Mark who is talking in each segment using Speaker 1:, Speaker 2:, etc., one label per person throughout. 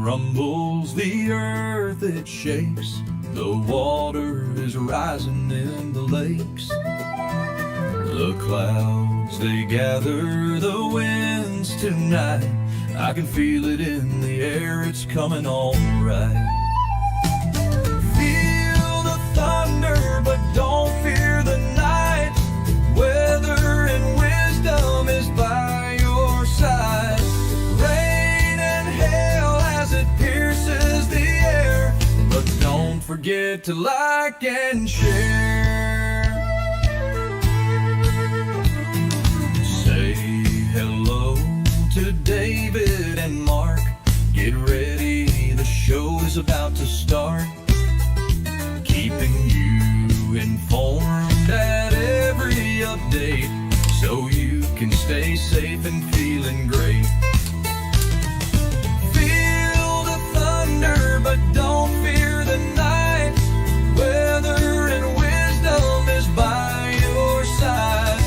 Speaker 1: rumbles the earth, it shakes. The water is rising in the lakes. The clouds, they gather the winds tonight. I can feel it in the air, it's coming on right. Feel the thunder, but don't fear the night. Weather and wisdom is by your side. Rain and hail as it pierces the air, but don't forget to like and share. Say hello to David and Mark. Get ready, the show is about to start. Keeping you informed at every update, so you can stay safe and feeling great. Feel the thunder, but don't fear the night. Weather and wisdom is by your side.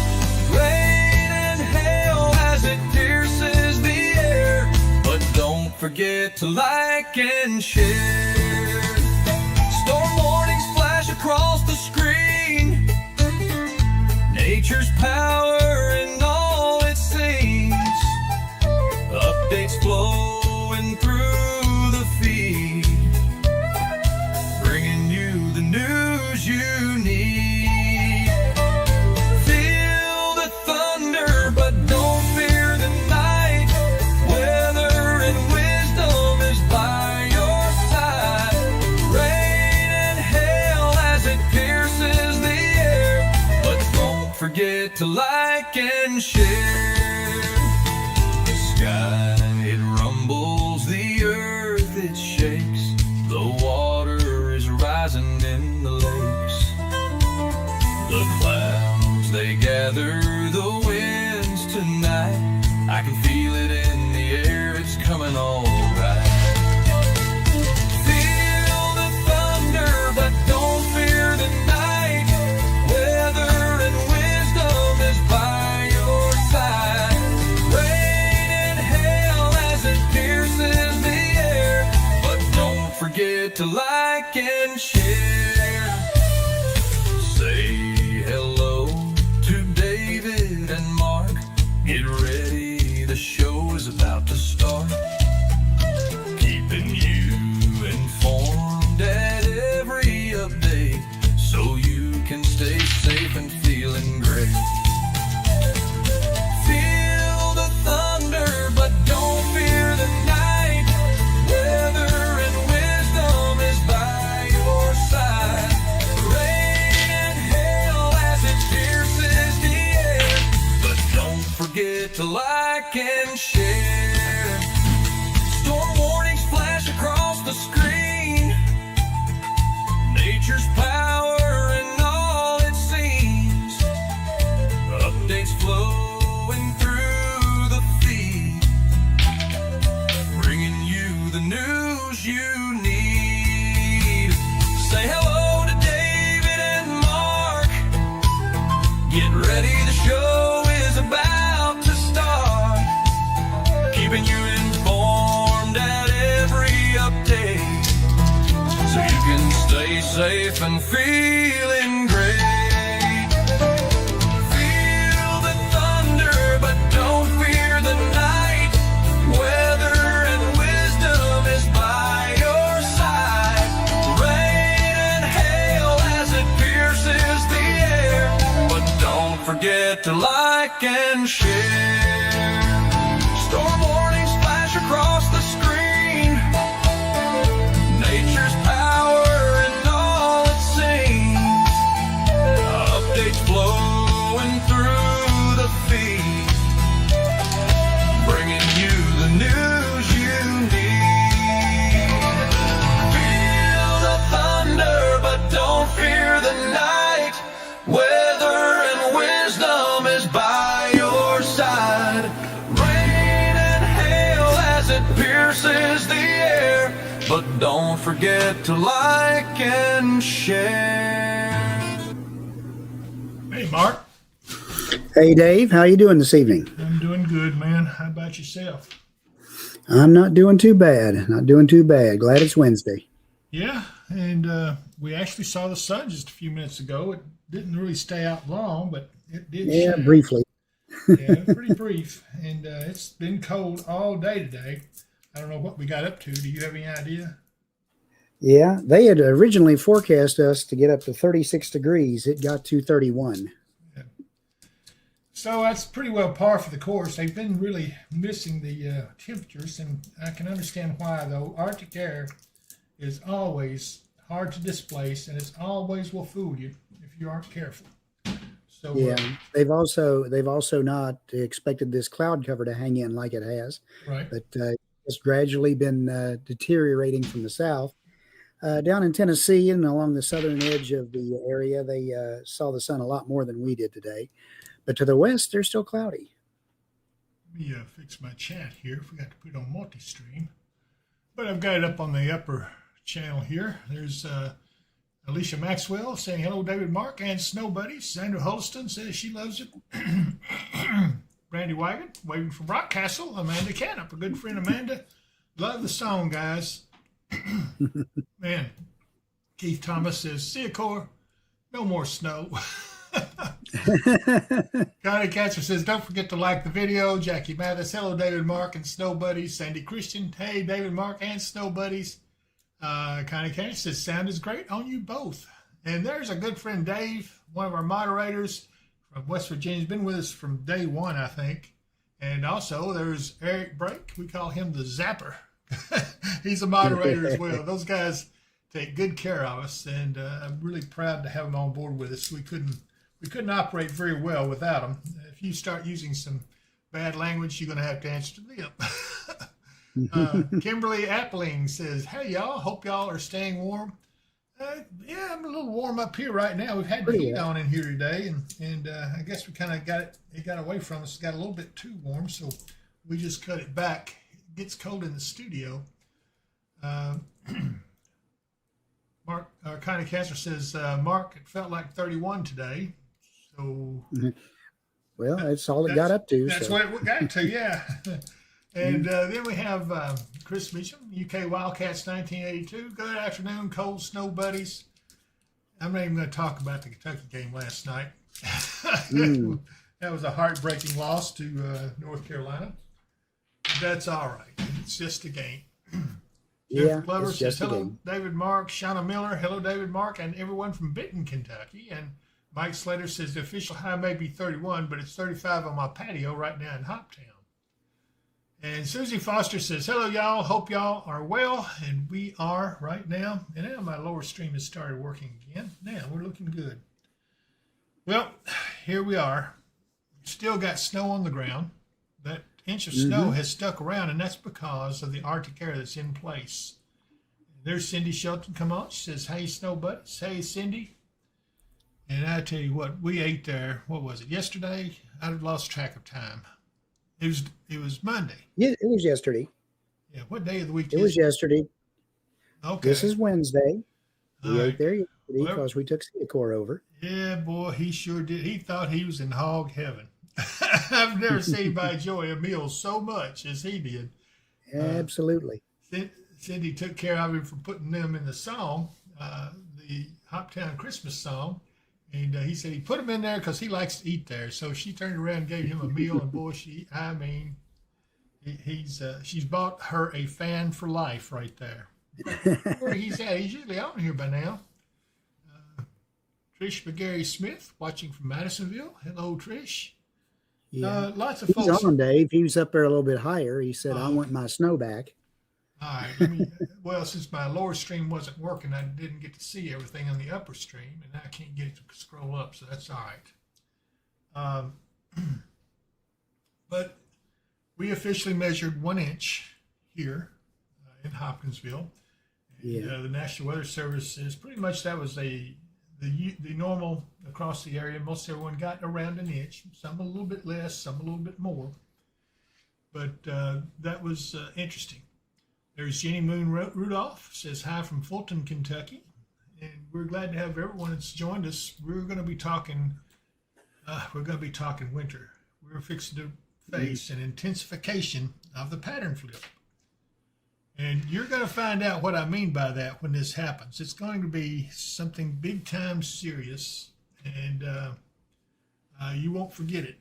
Speaker 1: Rain and hail as it pierces the air, but don't forget to like and share. Storm warnings flash across the screen. Nature's power in all it seems. Updates flowing through the feed, bringing you the news you need. Feel the thunder, but don't fear the night. Weather and wisdom is by your side. Rain and hail as it pierces the air, but don't forget to like and share. The sky, it rumbles, the earth, it shakes. The water is rising in the lakes. The clouds, they gather the winds tonight. I can feel it in the air, it's coming all right. Feel the thunder, but don't fear the night. Weather and wisdom is by your side. Rain and hail as it pierces the air, but don't forget to like and share. Say hello to David and Mark. Get ready, the show is about to start. Keeping you informed at every update, so you can stay safe and feeling great. Feel the thunder, but don't fear the night. Weather and wisdom is by your side. Rain and hail as it pierces the air, but don't forget to like and share. Storm warnings flash across the screen. Nature's power in all it seems. Updates flowing through the feed, bringing you the news you need. Say hello to David and Mark. Get ready, the show is about to start. Keeping you informed at every update, so you can stay safe and feeling great. Feel the thunder, but don't fear the night. Weather and wisdom is by your side. Rain and hail as it pierces the air, but don't forget to like and share. Storm warnings flash across the screen. Nature's power in all it seems. Updates flowing through the feed, bringing you the news you need. Feel the thunder, but don't fear the night. Weather and wisdom is by your side. Rain and hail as it pierces the air, but don't forget to like and share.
Speaker 2: Hey, Mark.
Speaker 3: Hey, Dave. How you doing this evening?
Speaker 2: I'm doing good, man. How about yourself? I'm not doing too bad. Not doing too bad. Glad it's Wednesday.
Speaker 3: Yeah, and we actually saw the sun just a few minutes ago. It didn't really stay out long, but it did
Speaker 2: Yeah,
Speaker 3: shine.
Speaker 2: briefly.
Speaker 3: Yeah, pretty brief, and it's been cold all day today. I don't know what we got up to. Do you have any idea?
Speaker 2: Yeah, they had originally forecast us to get up to 36 degrees. It got to 31.
Speaker 3: Yeah. So that's pretty well par for the course. They've been really missing the temperatures, and I can understand why, though. Arctic air is always hard to displace, and it's always will fool you if you aren't careful. So,
Speaker 2: Yeah, they've also not expected this cloud cover to hang in like it has,
Speaker 3: right.
Speaker 2: but it's gradually been deteriorating from the south. Down in Tennessee and along the southern edge of the area, they saw the sun a lot more than we did today. But to the west, they're still cloudy.
Speaker 3: Let me fix my chat here. Forgot to put it on multi-stream. But I've got it up on the upper channel here. There's Alicia Maxwell saying hello, David Mark and Snow Buddies. Sandra Holston says she loves it. Brandy Wagon, waving from Rockcastle. Amanda Canup, a good friend Amanda. Love the song, guys. Man, Keith Thomas says, Seacor, no more snow. Connie Catcher says, don't forget to like the video. Jackie Mathis, hello, David Mark and Snow Buddies. Sandy Christian, hey, David Mark and Snow Buddies. Connie Catcher says, sound is great on you both. And there's a good friend, Dave, one of our moderators from West Virginia. He's been with us from day one, I think. And also there's Eric Brake. We call him the Zapper. He's a moderator as well. Those guys take good care of us, and I'm really proud to have them on board with us. We couldn't operate very well without them. If you start using some bad language, you're going to have to answer to them. Kimberly Appling says, hey, y'all, hope y'all are staying warm. Yeah, I'm a little warm up here right now. We've had the heat on in here today, and I guess we kind of it got away from us. It got a little bit too warm, so we just cut it back. It gets cold in the studio. Mark Connie Cancer says, Mark, it felt like 31 today. So,
Speaker 2: well, that's all it got up to.
Speaker 3: That's what it got to, yeah. And then we have Chris Meacham, UK Wildcats 1982. Good afternoon, cold snow buddies. I'm not even going to talk about the Kentucky game last night. That was a heartbreaking loss to North Carolina. That's all right. It's just a game.
Speaker 2: Yeah,
Speaker 3: Glover
Speaker 2: it's
Speaker 3: says,
Speaker 2: just a
Speaker 3: hello,
Speaker 2: game.
Speaker 3: David Mark. Shauna Miller, hello, David Mark, and everyone from Benton, Kentucky. And Mike Slater says the official high may be 31, but it's 35 on my patio right now in Hoptown. And Susie Foster says, hello, y'all. Hope y'all are well. And we are right now. And now my lower stream has started working again. Now we're looking good. Well, here we are. Still got snow on the ground. That inch of snow has stuck around, and that's because of the Arctic air that's in place. There's Cindy Shelton come on. She says, hey, snow buddies. Hey, Cindy. And I tell you what, we ate there, what was it, yesterday? I've lost track of time. It was Monday.
Speaker 2: Yeah, it was yesterday.
Speaker 3: Yeah, what day of the week
Speaker 2: It was yesterday.
Speaker 3: Okay.
Speaker 2: This is Wednesday. We
Speaker 3: All
Speaker 2: ate
Speaker 3: right.
Speaker 2: there yesterday
Speaker 3: Well,
Speaker 2: because we took Seacor over.
Speaker 3: yeah, boy, he sure did. He thought he was in hog heaven. I've never seen anybody enjoy a meal so much as he did.
Speaker 2: Absolutely.
Speaker 3: Cindy took care of him for putting them in the song, the Hoptown Christmas song. And he said he put him in there because he likes to eat there. So she turned around and gave him a meal. And boy, she's bought her a fan for life right there. Where he's at, he's usually on here by now. Trish McGarry Smith watching from Madisonville. Hello, Trish.
Speaker 2: Yeah.
Speaker 3: Lots of
Speaker 2: He's
Speaker 3: folks.
Speaker 2: on, Dave. He was up there a little bit higher. He said, I want my snow back.
Speaker 3: All right. Well, since my lower stream wasn't working, I didn't get to see everything on the upper stream, and I can't get it to scroll up, so that's all right. But we officially measured 1 inch here in Hopkinsville.
Speaker 2: Yeah.
Speaker 3: The National Weather Service says pretty much that was the normal across the area. Most everyone got around an inch, some a little bit less, some a little bit more. But that was interesting. There's Jenny Moon Rudolph, says hi from Fulton, Kentucky. And we're glad to have everyone that's joined us. We're going to be talking winter. We're fixing to face an intensification of the pattern flip. And you're going to find out what I mean by that when this happens. It's going to be something big time serious, and you won't forget it.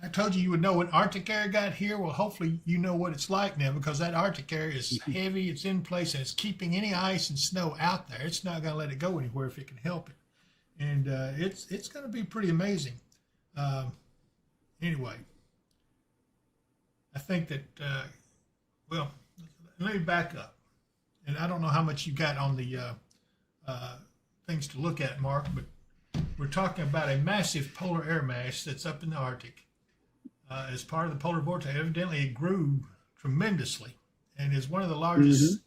Speaker 3: I told you would know when Arctic air got here. Well, hopefully you know what it's like now, because that Arctic air is heavy, it's in place, and it's keeping any ice and snow out there. It's not going to let it go anywhere if it can help it. And it's going to be pretty amazing. Anyway, I think that, well, let me back up. And I don't know how much you got on the things to look at, Mark, but we're talking about a massive polar air mass that's up in the Arctic. As part of the polar vortex, evidently it grew tremendously and is one of the largest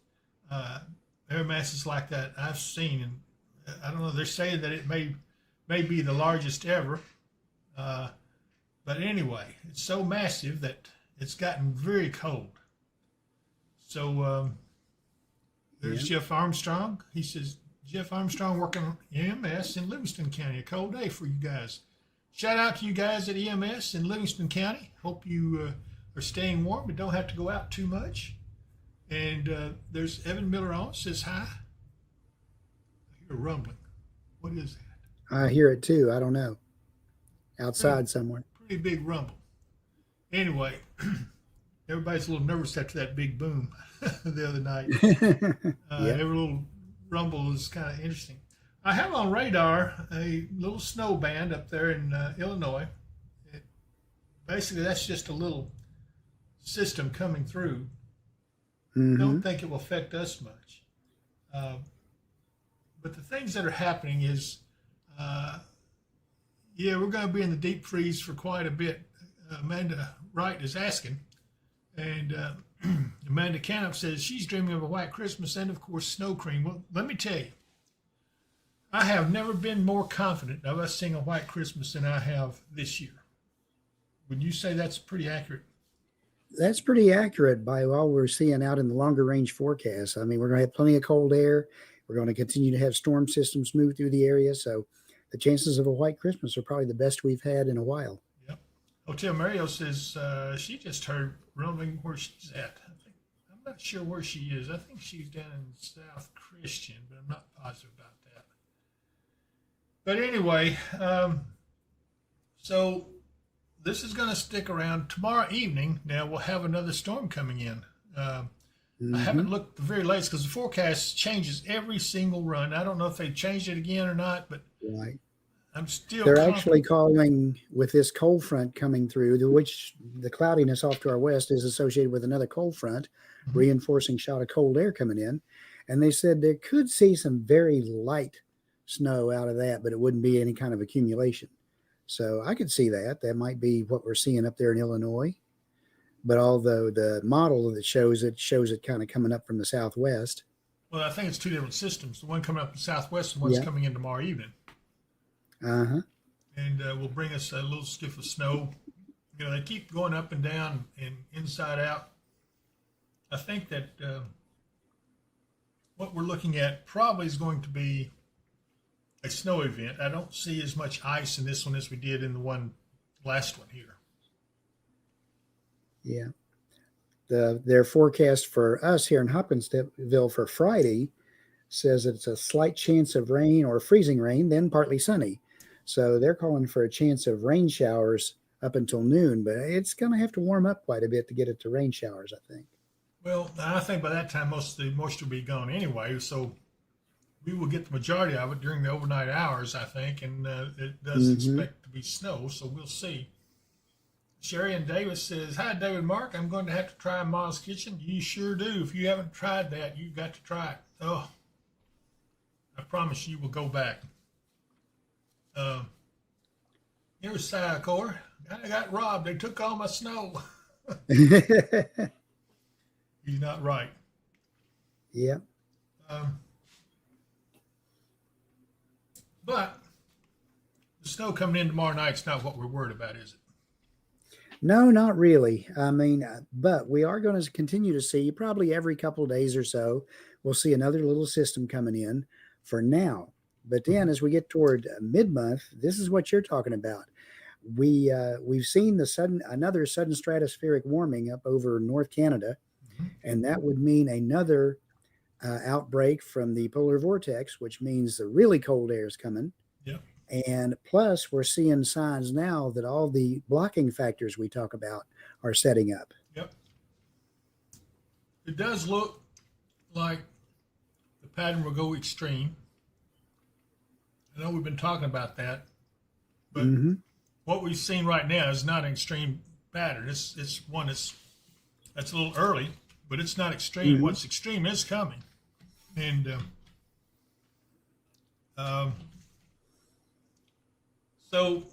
Speaker 3: air masses like that I've seen. And I don't know, they're saying that it may be the largest ever. But anyway, it's so massive that it's gotten very cold. So there's Jeff Armstrong. He says, Jeff Armstrong working on EMS in Livingston County. A cold day for you guys. Shout out to you guys at EMS in Livingston County. Hope you are staying warm but don't have to go out too much. And there's Evan Miller on, says hi. I hear rumbling. What is that?
Speaker 2: I hear it too. I don't know. Outside somewhere.
Speaker 3: Pretty big rumble. Anyway, everybody's a little nervous after that big boom the other night. Every little rumble is kind of interesting. I have on radar a little snow band up there in Illinois. Basically, that's just a little system coming through. Don't think it will affect us much. But the things that are happening is, we're going to be in the deep freeze for quite a bit. Amanda Wright is asking. And Amanda Canup says she's dreaming of a white Christmas and, of course, snow cream. Well, let me tell you, I have never been more confident of us seeing a white Christmas than I have this year. Would you say that's pretty accurate?
Speaker 2: That's pretty accurate by all we're seeing out in the longer range forecast. I mean, we're going to have plenty of cold air. We're going to continue to have storm systems move through the area. So the chances of a white Christmas are probably the best we've had in a while.
Speaker 3: Yep. Hotel Mario says she just heard rumbling where she's at. I'm not sure where she is. I think she's down in South Christian, but I'm not positive about that. But anyway, so this is going to stick around. Tomorrow evening, now we'll have another storm coming in. I haven't looked the very latest because the forecast changes every single run. I don't know if they changed it again or not, but
Speaker 2: right.
Speaker 3: I'm still
Speaker 2: They're actually calling with this cold front coming through, which the cloudiness off to our west is associated with another cold front, reinforcing shot of cold air coming in. And they said they could see some very light snow out of that, but it wouldn't be any kind of accumulation. So I could see that. That might be what we're seeing up there in Illinois. But although the model that shows it kind of coming up from the southwest.
Speaker 3: Well, I think it's two different systems. The one coming up in the southwest and one's coming in tomorrow evening. And will bring us a little skiff of snow. You know, they keep going up and down and inside out. I think that what we're looking at probably is going to be a snow event. I don't see as much ice in this one as we did in the last one here.
Speaker 2: Yeah. Their forecast for us here in Hopkinsville for Friday says it's a slight chance of rain or freezing rain, then partly sunny. So they're calling for a chance of rain showers up until noon, but it's going to have to warm up quite a bit to get it to rain showers, I think.
Speaker 3: Well, I think by that time most of the moisture will be gone anyway, so we will get the majority of it during the overnight hours, I think, and it does expect to be snow, so we'll see. Sherry and Davis says, hi, David Mark. I'm going to have to try Ma's Kitchen. You sure do. If you haven't tried that, you've got to try it. Oh, I promise you will go back. Here's Syacor. I got robbed. They took all my snow. He's not right.
Speaker 2: Yeah.
Speaker 3: But the snow coming in tomorrow night's not what we're worried about, is it?
Speaker 2: No, not really. I mean, but we are going to continue to see probably every couple of days or so, we'll see another little system coming in for now. But then as we get toward mid-month, this is what you're talking about. We've seen another sudden stratospheric warming up over North Canada. And that would mean another outbreak from the polar vortex, which means the really cold air is coming.
Speaker 3: Yep.
Speaker 2: And plus, we're seeing signs now that all the blocking factors we talk about are setting up.
Speaker 3: Yep. It does look like the pattern will go extreme. I know we've been talking about that, but what we've seen right now is not an extreme pattern. It's one that's a little early, but it's not extreme. What's extreme is coming. And so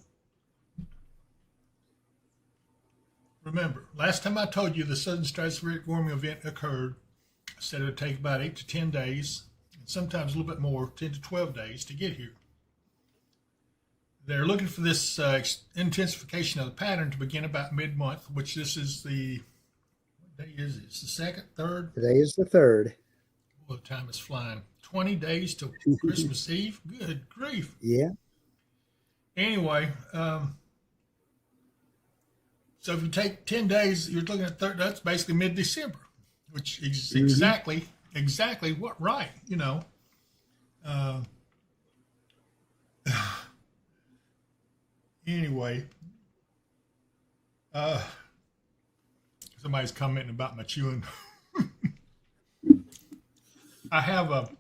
Speaker 3: remember, last time I told you the Southern Stratospheric warming event occurred, I said it would take about 8 to 10 days, and sometimes a little bit more, 10 to 12 days to get here. They're looking for this intensification of the pattern to begin about mid-month, which this is the, what day is it? It's the second, third?
Speaker 2: Today is the 3rd.
Speaker 3: Well, the time is flying. 20 days till Christmas Eve? Good grief.
Speaker 2: Yeah.
Speaker 3: Anyway, so if you take 10 days, you're looking at that's basically mid-December, which is exactly what, right, you know. Anyway, somebody's commenting about my chewing. I have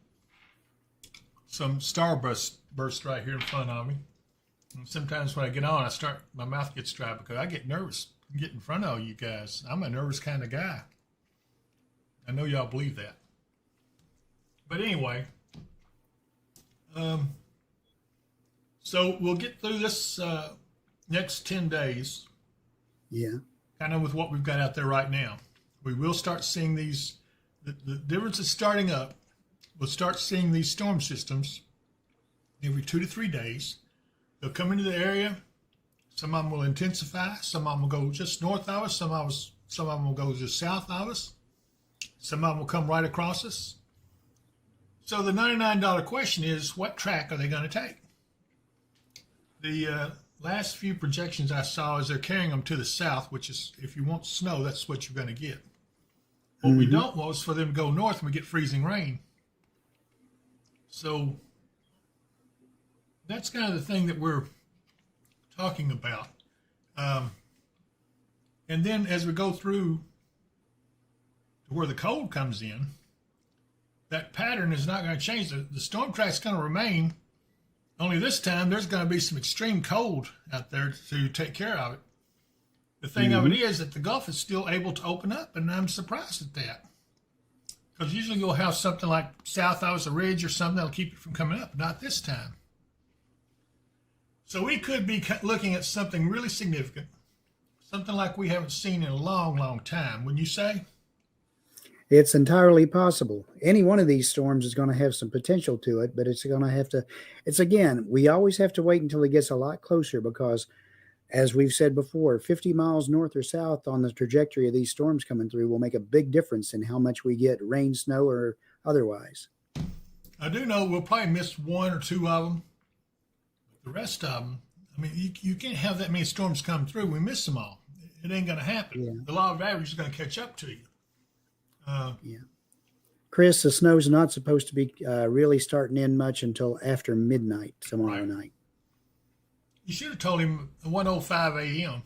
Speaker 3: some starburst right here in front of me. And sometimes when I get on, my mouth gets dry because I get nervous and get in front of you guys. I'm a nervous kind of guy. I know y'all believe that. But anyway, so we'll get through this next 10 days.
Speaker 2: Yeah.
Speaker 3: Kind of with what we've got out there right now. We will start seeing these, the difference is starting up. We'll start seeing these storm systems every 2 to 3 days. They'll come into the area. Some of them will intensify. Some of them will go just north of us. Some of them will go just south of us. Some of them will come right across us. So the $99 question is, what track are they going to take? The last few projections I saw is they're carrying them to the south, which is, if you want snow, that's what you're going to get. What we don't want is for them to go north and we get freezing rain. So that's kind of the thing that we're talking about. And then as we go through to where the cold comes in, that pattern is not going to change. The storm track's going to remain, only this time there's going to be some extreme cold out there to take care of it. The thing of it is that the Gulf is still able to open up, and I'm surprised at that. Because usually you'll have something like south of us, a ridge or something that'll keep it from coming up, not this time. So we could be looking at something really significant, something like we haven't seen in a long, long time, wouldn't you say?
Speaker 2: It's entirely possible. Any one of these storms is going to have some potential to it, but it's going to have to, again, we always have to wait until it gets a lot closer because, as we've said before, 50 miles north or south on the trajectory of these storms coming through will make a big difference in how much we get rain, snow, or otherwise.
Speaker 3: I do know we'll probably miss 1 or 2 of them. The rest of them, I mean, you can't have that many storms come through. We miss them all. It ain't going to happen.
Speaker 2: Yeah.
Speaker 3: The law of average is going to catch up to you.
Speaker 2: Yeah. Chris, the snow's not supposed to be really starting in much until after midnight tomorrow night.
Speaker 3: You should have told him 1:05 a.m.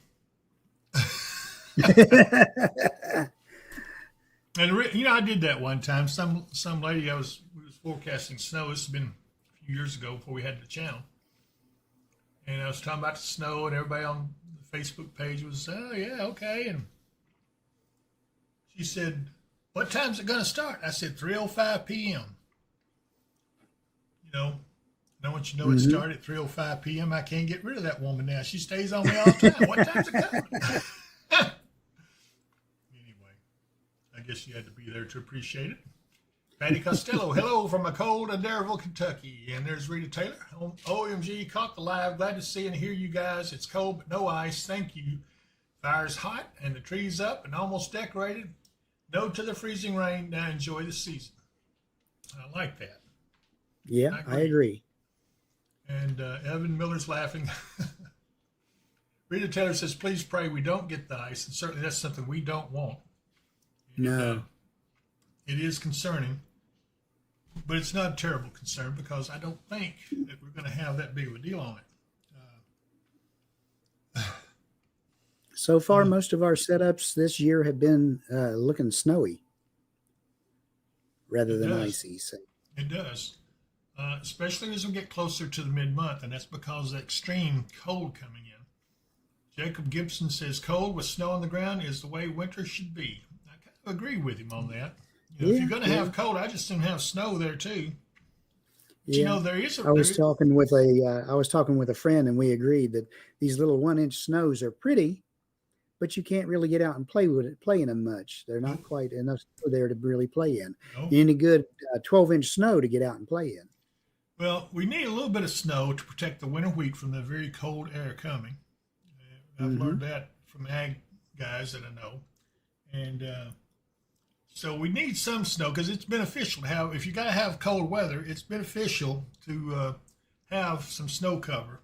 Speaker 3: And you know, I did that one time. Some lady we was forecasting snow. This has been a few years ago before we had the channel, and I was talking about the snow, and everybody on the Facebook page was, "Oh yeah, okay." And she said, "What time's it going to start?" I said, 3:05 p.m. You know, and I want you to know it started at 3:05 p.m. I can't get rid of that woman now. She stays on me all the time. What time's it coming? Anyway, I guess you had to be there to appreciate it. Patty Costello, hello from a cold Adairville, Kentucky. And there's Rita Taylor. OMG, caught the live. Glad to see and hear you guys. It's cold, but no ice. Thank you. Fire's hot and the tree's up and almost decorated. No to the freezing rain. Now enjoy the season. I like that.
Speaker 2: Yeah, I agree.
Speaker 3: And Evan Miller's laughing. Rita Taylor says, please pray we don't get the ice. And certainly that's something we don't want.
Speaker 2: No.
Speaker 3: It is concerning, but it's not a terrible concern because I don't think that we're going to have that big of a deal on it.
Speaker 2: So far, most of our setups this year have been looking snowy rather than icy. So.
Speaker 3: It does, especially as we get closer to the mid-month, and that's because of the extreme cold coming in. Jacob Gibson says cold with snow on the ground is the way winter should be. I kind of agree with him on that. If you're going to have cold, I just assume have snow there too. But, there is.
Speaker 2: I was talking with a friend, and we agreed that these little 1-inch snows are pretty, but you can't really get out and play in them much. They're not quite enough there to really play in. You need a good 12-inch snow to get out and play in.
Speaker 3: Well, we need a little bit of snow to protect the winter wheat from the very cold air coming. I've learned that from ag guys that I know. And so we need some snow because it's beneficial to have. If you got to have cold weather, it's beneficial to have some snow cover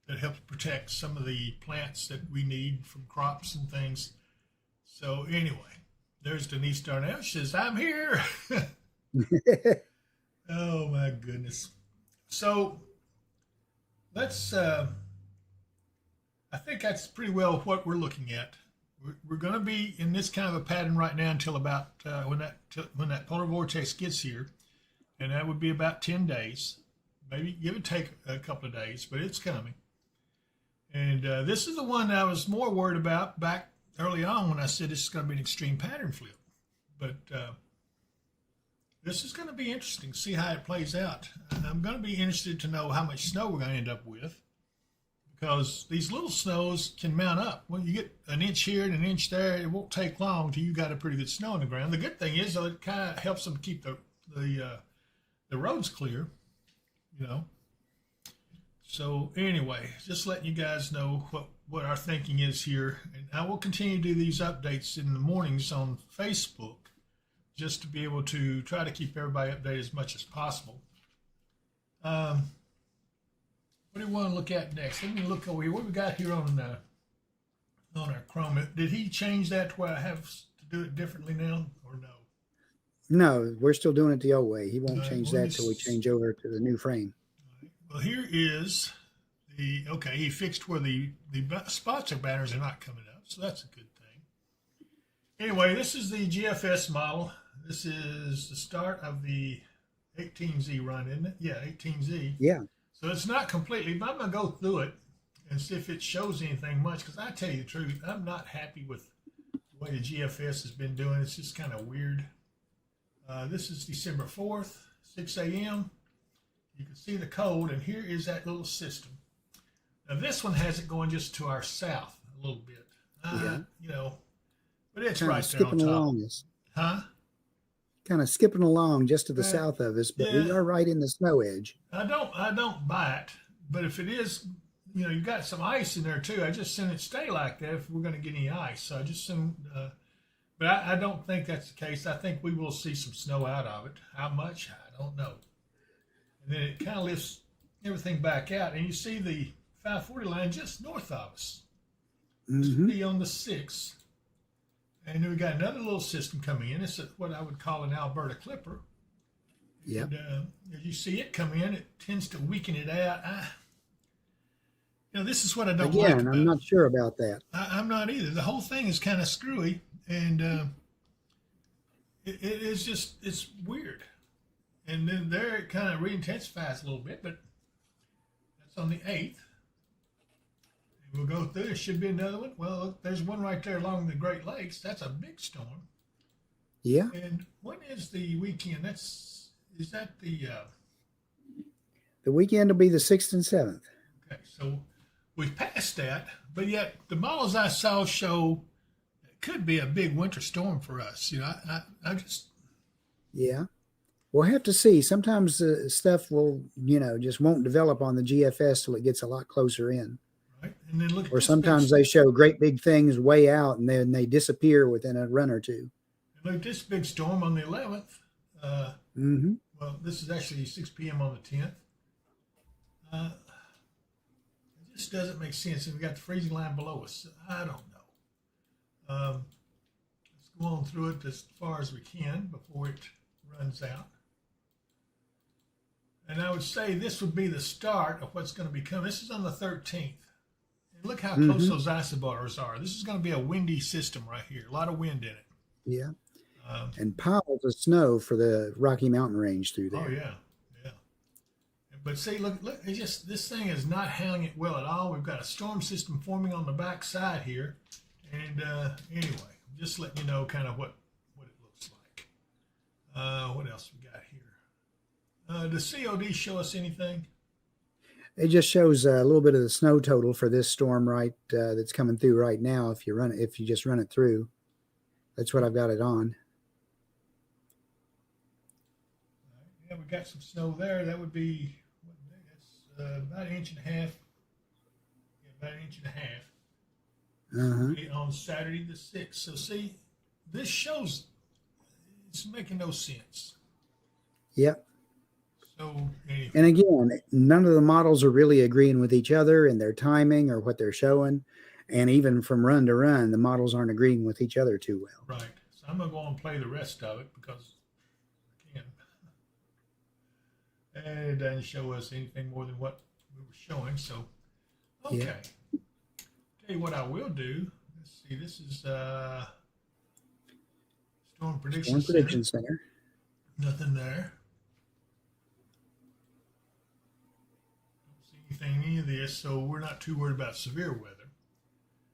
Speaker 3: that helps protect some of the plants that we need from crops and things. So anyway, there's Denise Darnell. She says, I'm here. Oh, my goodness. So let's, I think that's pretty well what we're looking at. We're going to be in this kind of a pattern right now until about when that polar vortex gets here, and that would be about 10 days. Maybe give or take a couple of days, but it's coming. And this is the one that I was more worried about back early on when I said this is going to be an extreme pattern flip. But this is going to be interesting to see how it plays out. I'm going to be interested to know how much snow we're going to end up with, because these little snows can mount up. When you get an inch here and an inch there, it won't take long till you got a pretty good snow on the ground. The good thing is, though, it kind of helps them keep the roads clear, So anyway, just letting you guys know what our thinking is here. And I will continue to do these updates in the mornings on Facebook just to be able to try to keep everybody updated as much as possible. What do we want to look at next? Let me look over here. What we got here on our Chrome? Did he change that to where I have to do it differently now, or no?
Speaker 2: No, we're still doing it the old way. He won't change that until we change over to the new frame.
Speaker 3: Well, here is he fixed where the sponsor banners are not coming up, so that's a good thing. Anyway, this is the GFS model. This is the start of the 18Z run, isn't it? Yeah, 18Z.
Speaker 2: Yeah.
Speaker 3: So it's not completely, but I'm going to go through it and see if it shows anything much, because I tell you the truth, I'm not happy with the way the GFS has been doing. It's just kind of weird. This is December 4th, 6 a.m. You can see the code, and here is that little system. Now, this one has it going just to our south a little bit. But it's right there on top.
Speaker 2: Along us.
Speaker 3: Huh?
Speaker 2: Kind of skipping along just to the south of us, but we are right in the snow edge.
Speaker 3: I don't buy it, but if it is, you've got some ice in there too. I just assume it stay like that if we're going to get any ice. So I just assume, but I don't think that's the case. I think we will see some snow out of it. How much? I don't know. And then it kind of lifts everything back out, and you see the 540 line just north of us. This would be on the 6th. And then we got another little system coming in. It's what I would call an Alberta Clipper.
Speaker 2: Yep.
Speaker 3: And as you see it come in, it tends to weaken it out. This is what I don't like about it.
Speaker 2: I'm not sure about that.
Speaker 3: I'm not either. The whole thing is kind of screwy, and it's weird. And then there it kind of re-intensifies a little bit, but that's on the 8th. We'll go through. There should be another one. Well, look, there's one right there along the Great Lakes. That's a big storm.
Speaker 2: Yeah.
Speaker 3: And when is the weekend? Is that the?
Speaker 2: The weekend will be the 6th and 7th.
Speaker 3: Okay, so we've passed that, but yet the models I saw show it could be a big winter storm for us. I just.
Speaker 2: Yeah. We'll have to see. Sometimes stuff will, just won't develop on the GFS till it gets a lot closer in.
Speaker 3: And then look.
Speaker 2: Or sometimes they show great big things way out, and then they disappear within a run or two.
Speaker 3: And look, this big storm on the 11th. Well, this is actually 6 p.m. on the 10th. It just doesn't make sense. And we got the freezing line below us. I don't know. Let's go on through it as far as we can before it runs out. And I would say this would be the start of what's going to become. This is on the 13th. And look how close those isobars are. This is going to be a windy system right here. A lot of wind in it.
Speaker 2: Yeah. And piles of snow for the Rocky Mountain range through there.
Speaker 3: Oh, yeah. Yeah. But see, look, it's just, this thing is not handling it well at all. We've got a storm system forming on the back side here. And anyway, just letting you know kind of what it looks like. What else we got here? Does COD show us anything?
Speaker 2: It just shows a little bit of the snow total for this storm that's coming through right now. If you just run it through, that's what I've got it on.
Speaker 3: Yeah, we got some snow there. That would be about 1.5 inches. Yeah, about 1.5 inches. On Saturday the 6th. So see, this shows it's making no sense.
Speaker 2: Yep.
Speaker 3: So anyway.
Speaker 2: And again, none of the models are really agreeing with each other in their timing or what they're showing. And even from run to run, the models aren't agreeing with each other too well.
Speaker 3: Right. So I'm going to go and play the rest of it because I can. And it doesn't show us anything more than what we were showing. So, okay. Yeah. Tell you what I will do. Let's see. This is Storm Prediction
Speaker 2: Center.
Speaker 3: Nothing there. Any of this, so we're not too worried about severe weather.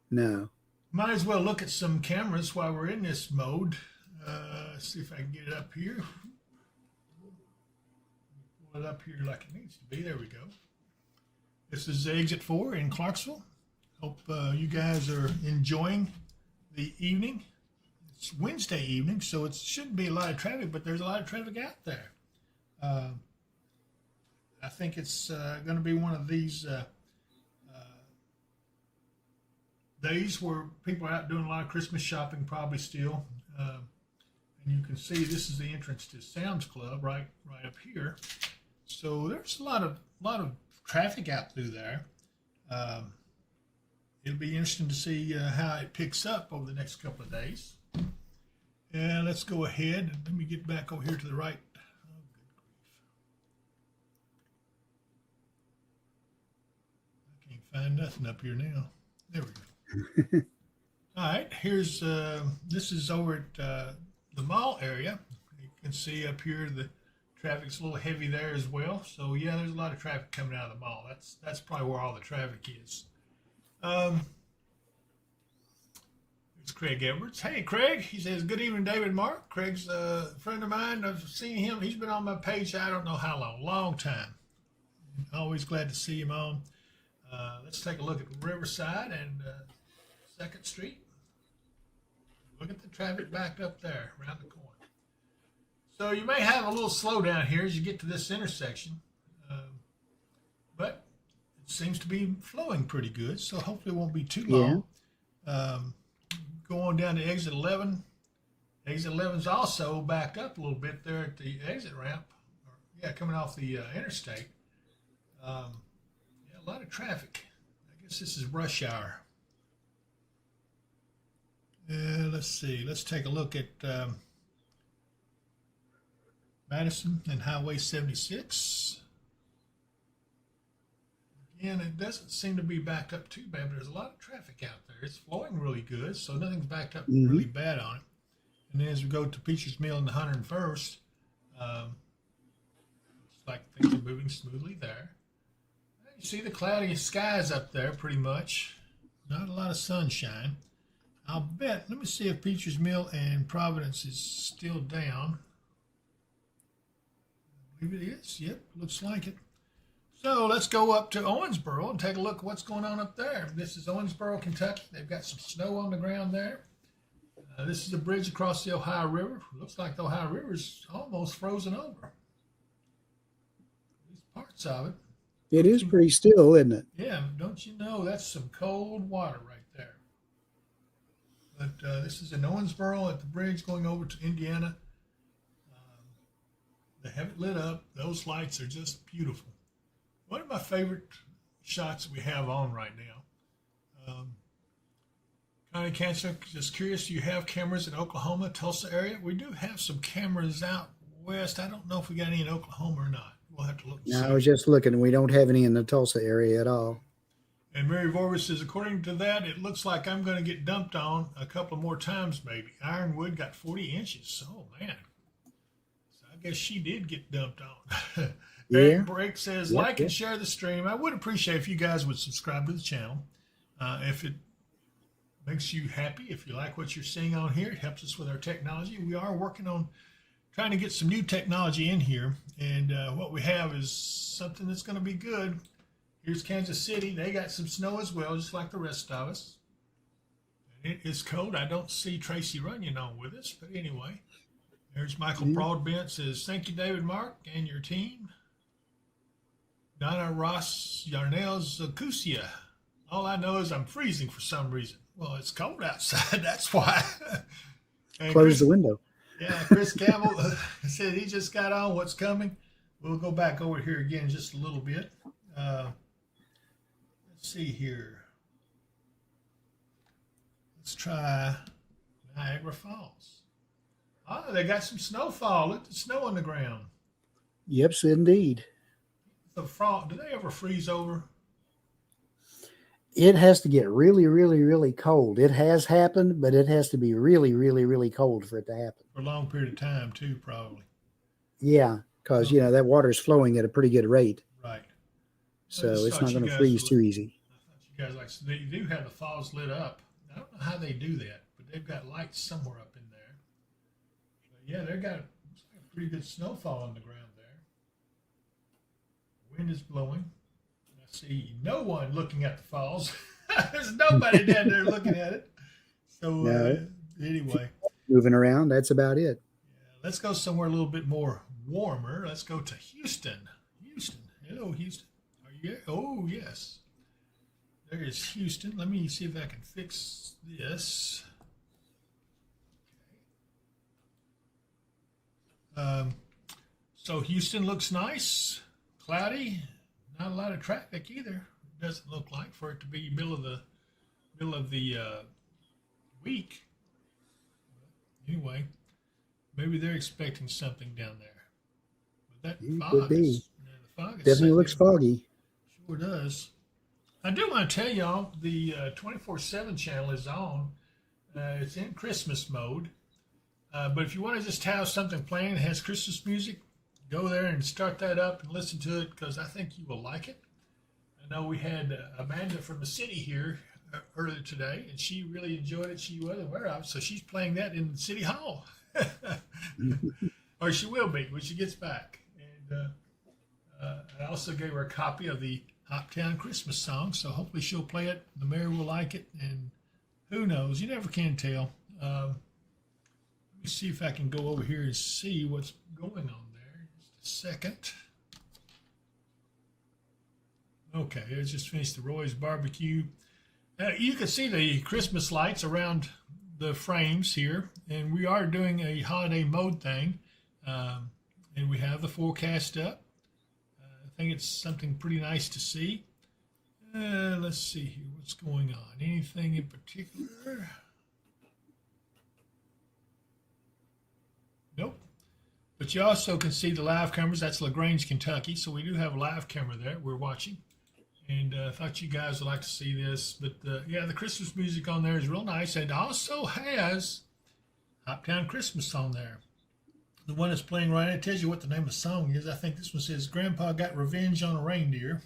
Speaker 2: No.
Speaker 3: Might as well look at some cameras while we're in this mode. See if I can get it up here. Pull it up here like it needs to be. There we go. This is exit 4 in Clarksville. Hope you guys are enjoying the evening. It's Wednesday evening, so it shouldn't be a lot of traffic, but there's a lot of traffic out there. I think it's going to be one of these days where people are out doing a lot of Christmas shopping, probably still. And you can see this is the entrance to Sam's Club right up here. So there's a lot of traffic out through there. It'll be interesting to see how it picks up over the next couple of days. And let's go ahead and let me get back over here to the right. Find nothing up here now. There we go. All right, here's this is over at the mall area. You can see up here the traffic's a little heavy there as well. So yeah, there's a lot of traffic coming out of the mall. That's probably where all the traffic is. It's Craig Edwards. Hey, Craig. He says, "Good evening, David Mark." Craig's a friend of mine. I've seen him. He's been on my page. I don't know how long time. Always glad to see him on. Let's take a look at Riverside and 2nd Street. Look at the traffic backed up there around the corner. So you may have a little slowdown here as you get to this intersection, but it seems to be flowing pretty good, so hopefully it won't be too long. Yeah. Go on down to exit 11. Exit 11 is also backed up a little bit there at the exit ramp. Coming off the interstate. A lot of traffic. I guess this is rush hour. Let's see. Let's take a look at Madison and Highway 76. Again, it doesn't seem to be backed up too bad, but there's a lot of traffic out there. It's flowing really good, so nothing's backed up really bad on it. And then as we go to Peacher's Mill and the 101st, looks like things are moving smoothly there. You see the cloudy skies up there pretty much. Not a lot of sunshine. I'll bet, let me see if Peacher's Mill and Providence is still down. I believe it is. Yep, looks like it. So let's go up to Owensboro and take a look at what's going on up there. This is Owensboro, Kentucky. They've got some snow on the ground there. This is a bridge across the Ohio River. Looks like the Ohio River is almost frozen over. These parts of it.
Speaker 2: It is pretty still, isn't it?
Speaker 3: Yeah, don't you know that's some cold water right there. But this is in Owensboro at the bridge going over to Indiana. They have it lit up. Those lights are just beautiful. One of my favorite shots we have on right now. County Cancer, just curious, do you have cameras in Oklahoma, Tulsa area? We do have some cameras out west. I don't know if we got any in Oklahoma or not. We'll have to look and
Speaker 2: No,
Speaker 3: see.
Speaker 2: I was just looking. We don't have any in the Tulsa area at all.
Speaker 3: And Mary Vorvis says, according to that, it looks like I'm going to get dumped on a couple more times maybe. Ironwood got 40 inches. Oh, man. So I guess she did get dumped on.
Speaker 2: Yeah.
Speaker 3: Eric Break says,
Speaker 2: Yep,
Speaker 3: like
Speaker 2: yep.
Speaker 3: and share the stream. I would appreciate if you guys would subscribe to the channel. If it makes you happy, if you like what you're seeing on here, it helps us with our technology. We are working on trying to get some new technology in here. And what we have is something that's going to be good. Here's Kansas City. They got some snow as well, just like the rest of us. And it is cold. I don't see Tracy Runyon on with us, but anyway. There's Michael Broadbent says, thank you, David Mark, and your team. Donna Ross Yarnell Zakusia. All I know is I'm freezing for some reason. Well, it's cold outside. That's why. And
Speaker 2: Close the window.
Speaker 3: Yeah, Chris Campbell said he just got on. What's coming? We'll go back over here again just a little bit. Let's see here. Let's try Niagara Falls. Oh, they got some snowfall. Look at the snow on the ground.
Speaker 2: Yep, indeed.
Speaker 3: The frost, do they ever freeze over?
Speaker 2: It has to get really, really, really cold. It has happened, but it has to be really, really, really cold for it to happen.
Speaker 3: For a long period of time, too, probably.
Speaker 2: Yeah, because, that water's flowing at a pretty good rate.
Speaker 3: Right.
Speaker 2: So
Speaker 3: just
Speaker 2: it's
Speaker 3: thought
Speaker 2: not
Speaker 3: you
Speaker 2: going to
Speaker 3: guys
Speaker 2: freeze
Speaker 3: would-
Speaker 2: too easy.
Speaker 3: I thought you guys they do have the falls lit up. I don't know how they do that, but they've got lights somewhere up in there. But yeah, they've got a pretty good snowfall on the ground there. Wind is blowing. I see no one looking at the falls. There's nobody down there looking at it. So
Speaker 2: No.
Speaker 3: Anyway,
Speaker 2: Moving around, that's about it.
Speaker 3: let's go somewhere a little bit more warmer. Let's go to Houston. Houston. Hello, Houston. Are you there? Oh, yes. There is Houston. Let me see if I can fix this. So Houston looks nice, cloudy, not a lot of traffic either. It doesn't look like for it to be middle of the week. Anyway, maybe they're expecting something down there. But that
Speaker 2: It
Speaker 3: fog
Speaker 2: could be.
Speaker 3: is, the fog is
Speaker 2: Definitely
Speaker 3: setting
Speaker 2: looks
Speaker 3: in.
Speaker 2: foggy.
Speaker 3: Sure does. I do want to tell y'all the 24/7 channel is on. It's in Christmas mode. But if you want to just have something playing that has Christmas music, go there and start that up and listen to it because I think you will like it. I know we had Amanda from the city here earlier today, and she really enjoyed it. She wasn't aware of it, so she's playing that in City Hall. Or she will be when she gets back. And I also gave her a copy of the Hoptown Christmas song, so hopefully she'll play it. The mayor will like it, and who knows? You never can tell. Let me see if I can go over here and see what's going on there. Just a second. Okay, I just finished the Roy's barbecue. You can see the Christmas lights around the frames here, and we are doing a holiday mode thing, and we have the forecast up. I think it's something pretty nice to see. Let's see here, what's going on? Anything in particular? Nope. But you also can see the live cameras. That's LaGrange, Kentucky. So we do have a live camera there we're watching. And I thought you guys would like to see this. But yeah, the Christmas music on there is real nice. And also has Hoptown Christmas on there. The one that's playing right now tells you what the name of the song is. I think this one says, Grandpa Got Revenge on a Reindeer.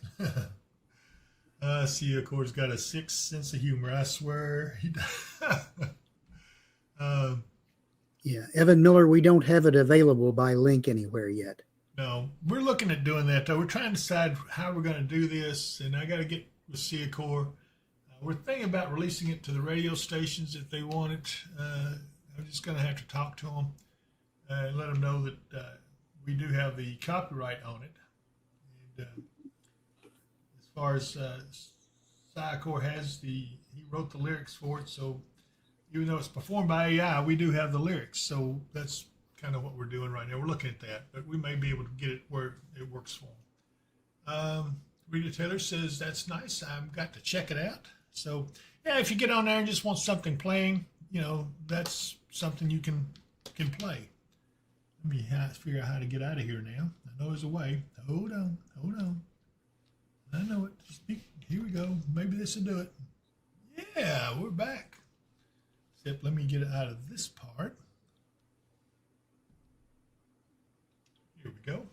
Speaker 3: See, of course, got a sixth sense of humor. I swear. He
Speaker 2: Yeah, Evan Miller, we don't have it available by link anywhere yet.
Speaker 3: No, we're looking at doing that, though. We're trying to decide how we're going to do this, and I got to get with Seacor. We're thinking about releasing it to the radio stations if they want it. I'm just going to have to talk to them and let them know that we do have the copyright on it. And as far as Seacor has he wrote the lyrics for it, so even though it's performed by AI, we do have the lyrics. So that's kind of what we're doing right now. We're looking at that, but we may be able to get it where it works for them. Rita Taylor says, that's nice. I've got to check it out. So yeah, if you get on there and just want something playing, you know, that's something you can play. Let me figure out how to get out of here now. I know there's a way. Hold on, hold on. I know it. Here we go. Maybe this will do it. Yeah, we're back. Except let me get it out of this part. Here we go.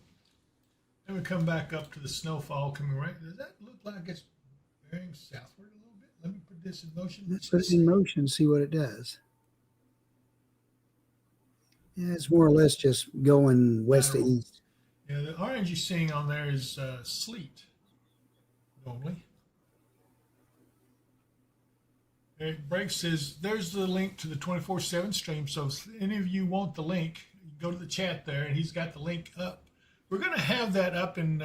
Speaker 3: Then we come back up to the snowfall coming right. Does that look like it's bearing southward a little bit? Let me put this in motion.
Speaker 2: Let's put it in motion, see what it does. Yeah, it's more or less just going west to east.
Speaker 3: Yeah, the orange you're seeing on there is sleet, normally. Eric Brake says, there's the link to the 24/7 stream. So if any of you want the link, go to the chat there, and he's got the link up. We're going to have that up, and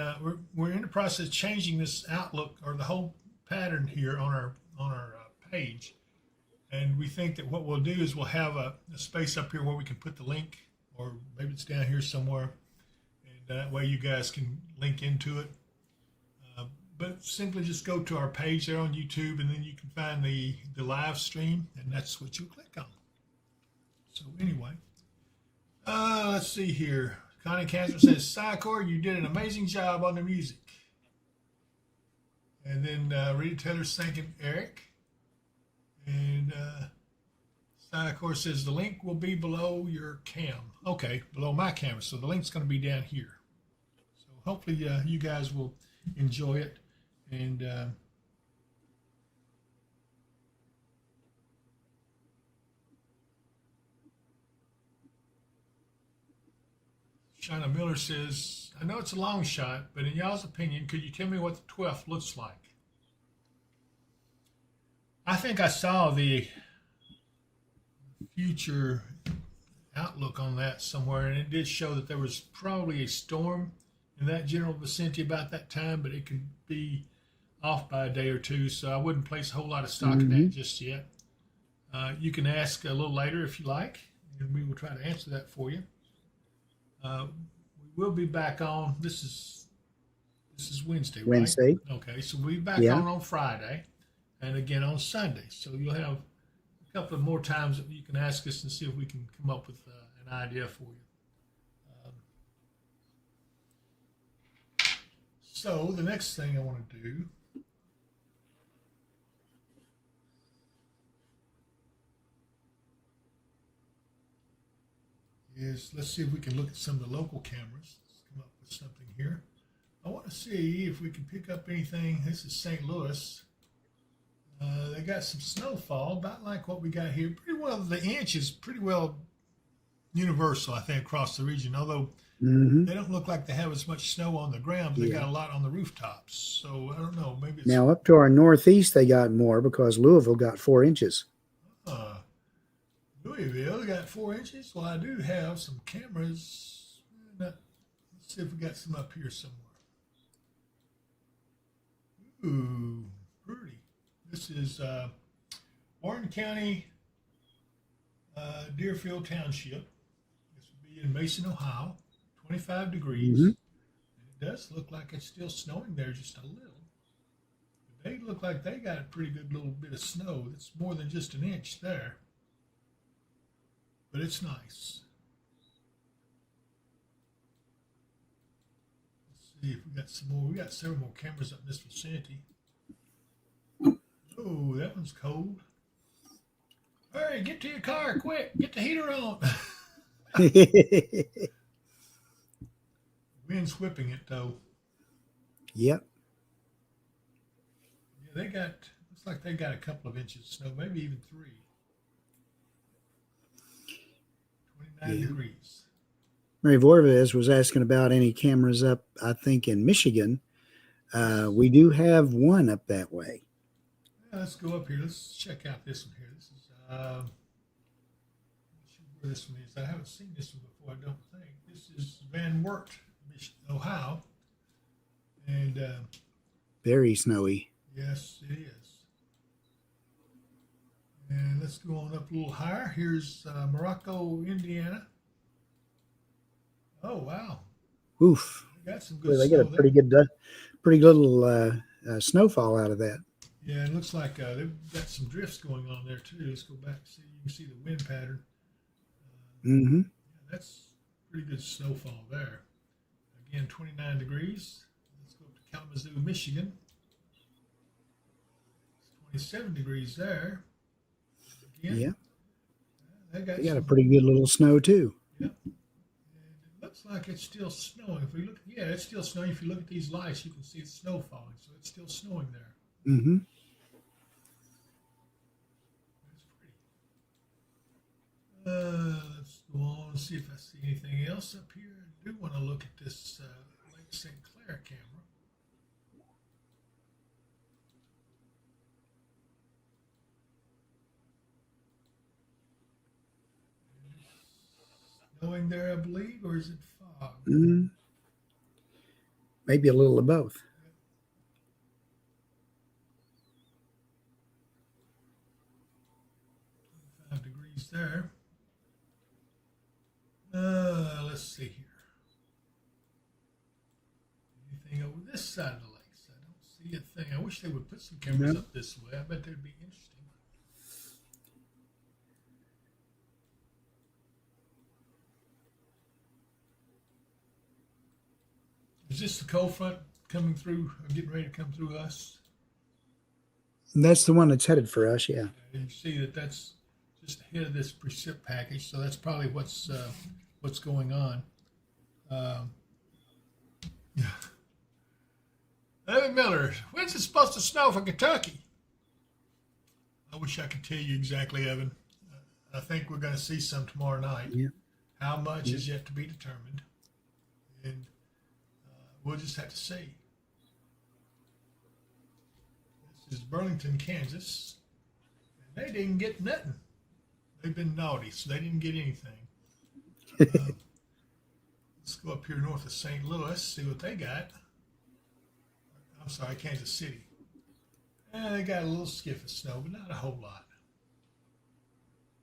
Speaker 3: we're in the process of changing this outlook or the whole pattern here on our page. And we think that what we'll do is we'll have a space up here where we can put the link, or maybe it's down here somewhere, and that way you guys can link into it. But simply just go to our page there on YouTube, and then you can find the live stream, and that's what you click on. So anyway, let's see here. Connie Cancer says, Sycor, you did an amazing job on the music. And then Rita Taylor's thanking Eric. And Sycor says, the link will be below your cam. Okay, below my camera. So the link's going to be down here. So hopefully you guys will enjoy it. And Shauna Miller says, I know it's a long shot, but in y'all's opinion, could you tell me what the 12th looks like? I think I saw the future outlook on that somewhere, and it did show that there was probably a storm in that general vicinity about that time, but it could be off by a day or two, so I wouldn't place a whole lot of stock in that just yet. You can ask a little later if you like, and we will try to answer that for you. We will be back on. This is Wednesday, right?
Speaker 2: Wednesday.
Speaker 3: Okay, so we'll be back on Friday, and again on Sunday. So you'll have a couple of more times that you can ask us and see if we can come up with an idea for you. So the next thing I want to do is, let's see if we can look at some of the local cameras. Let's come up with something here. I want to see if we can pick up anything. This is St. Louis. They got some snowfall, about like what we got here. Pretty well, the inch is pretty well universal, I think, across the region. Although they don't look like they have as much snow on the ground, but they got a lot on the rooftops. So I don't know. Maybe it's
Speaker 2: now up to our northeast, they got more because Louisville got 4 inches.
Speaker 3: Louisville got 4 inches. Well, I do have some cameras. Let's see if we got some up here somewhere. Ooh, pretty. This is Warren County, Deerfield Township. This would be in Mason, Ohio. 25 degrees. And it does look like it's still snowing there just a little. But they look like they got a pretty good little bit of snow. It's more than just an inch there. But it's nice. Let's see if we got some more. We got several more cameras up in this vicinity. Oh, that one's cold. Hurry, get to your car, quick. Get the heater on. Wind's whipping it, though.
Speaker 2: Yep.
Speaker 3: Yeah, looks like they got a couple of inches of snow, maybe even 3. 29 degrees.
Speaker 2: Mary Vorvez was asking about any cameras up, I think, in Michigan. We do have one up that way.
Speaker 3: Yeah, let's go up here. Let's check out this one here. This is, I'm not sure where this one is. I haven't seen this one before, I don't think. This is Van Wert, Ohio. And
Speaker 2: very snowy.
Speaker 3: Yes, it is. And let's go on up a little higher. Here's Morocco, Indiana. Oh, wow.
Speaker 2: Oof.
Speaker 3: They got some good
Speaker 2: They
Speaker 3: snow
Speaker 2: got a pretty good little snowfall out of that.
Speaker 3: Yeah, it looks like they've got some drifts going on there too. Let's go back and see. You can see the wind pattern.
Speaker 2: Mm-hmm.
Speaker 3: Yeah, that's pretty good snowfall there. Again, 29 degrees. Let's go up to Kalamazoo, Michigan. It's 27 degrees there. Again,
Speaker 2: Yeah.
Speaker 3: they got
Speaker 2: They got a
Speaker 3: some.
Speaker 2: pretty good little snow too.
Speaker 3: Yep. And it looks like it's still snowing. If we look, yeah, it's still snowing. If you look at these lights, you can see the snow falling. So it's still snowing there.
Speaker 2: Mm-hmm.
Speaker 3: That's pretty. Let's go on and see if I see anything else up here. I do want to look at this Lake St. Clair camera. Snowing there, I believe, or is it fog?
Speaker 2: Mm-hmm. Maybe a little of both.
Speaker 3: 5 degrees there. Let's see here. Anything over this side of the lakes? I don't see a thing. I wish they would put some cameras
Speaker 2: No.
Speaker 3: up this way. I bet they'd be interesting. Is this the cold front coming through, or getting ready to come through us?
Speaker 2: That's the one that's headed for us. Yeah.
Speaker 3: You see that that's just ahead of this precip package, so that's probably what's going on. Evan Miller, when's it supposed to snow for Kentucky? I wish I could tell you exactly, Evan. I think we're going to see some tomorrow night.
Speaker 2: Yeah.
Speaker 3: How much is yet to be determined, and we'll just have to see. This is Burlington, Kansas, and they didn't get nothing. They've been naughty, so they didn't get anything. Let's go up here north of St. Louis, see what they got. I'm sorry, Kansas City. They got a little skiff of snow, but not a whole lot.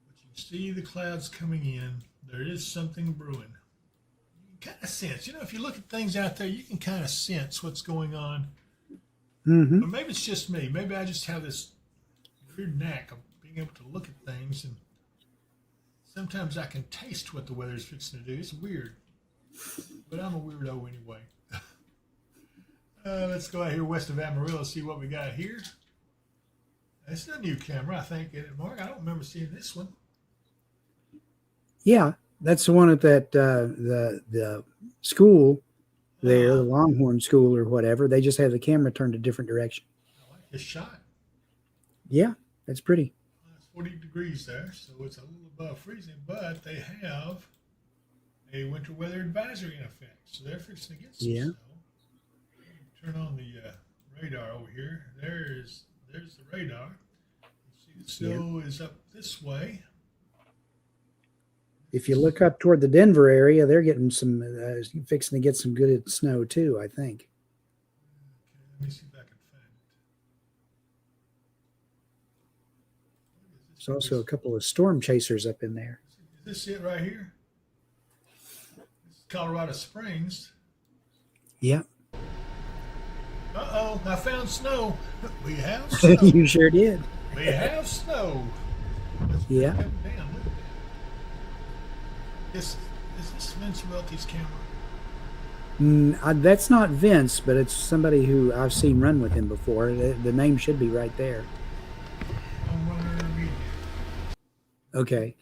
Speaker 3: But you see the clouds coming in. There is something brewing. You can kind of sense, if you look at things out there, you can kind of sense what's going on.
Speaker 2: Mm-hmm.
Speaker 3: Or maybe it's just me. Maybe I just have this weird knack of being able to look at things, and sometimes I can taste what the weather's fixing to do. It's weird, but I'm a weirdo anyway. Let's go out here west of Amarillo, see what we got here. It's a new camera, I think, isn't it, Mark? I don't remember seeing this one.
Speaker 2: Yeah, that's the one at that the school there, the Longhorn School or whatever. They just have the camera turned a different direction.
Speaker 3: I like this shot.
Speaker 2: Yeah, that's pretty.
Speaker 3: It's 40 degrees there, so it's a little above freezing, but they have a winter weather advisory in effect, so they're fixing to get some snow. Turn on the radar over here. There's the radar. You see the snow is up this way.
Speaker 2: If you look up toward the Denver area, they're getting some, fixing to get some good snow too, I think.
Speaker 3: Okay, let me see if I can find it.
Speaker 2: There's also a couple of storm chasers up in there.
Speaker 3: Is this it right here? This is Colorado Springs.
Speaker 2: Yeah.
Speaker 3: Uh-oh, I found snow. We have snow.
Speaker 2: You sure did.
Speaker 3: We have snow. Let's
Speaker 2: Yeah.
Speaker 3: bring that down. Look at that. Is this Vince Welty's camera?
Speaker 2: That's not Vince, but it's somebody who I've seen run with him before. The name should be right there.
Speaker 3: I'm running media.
Speaker 2: Okay.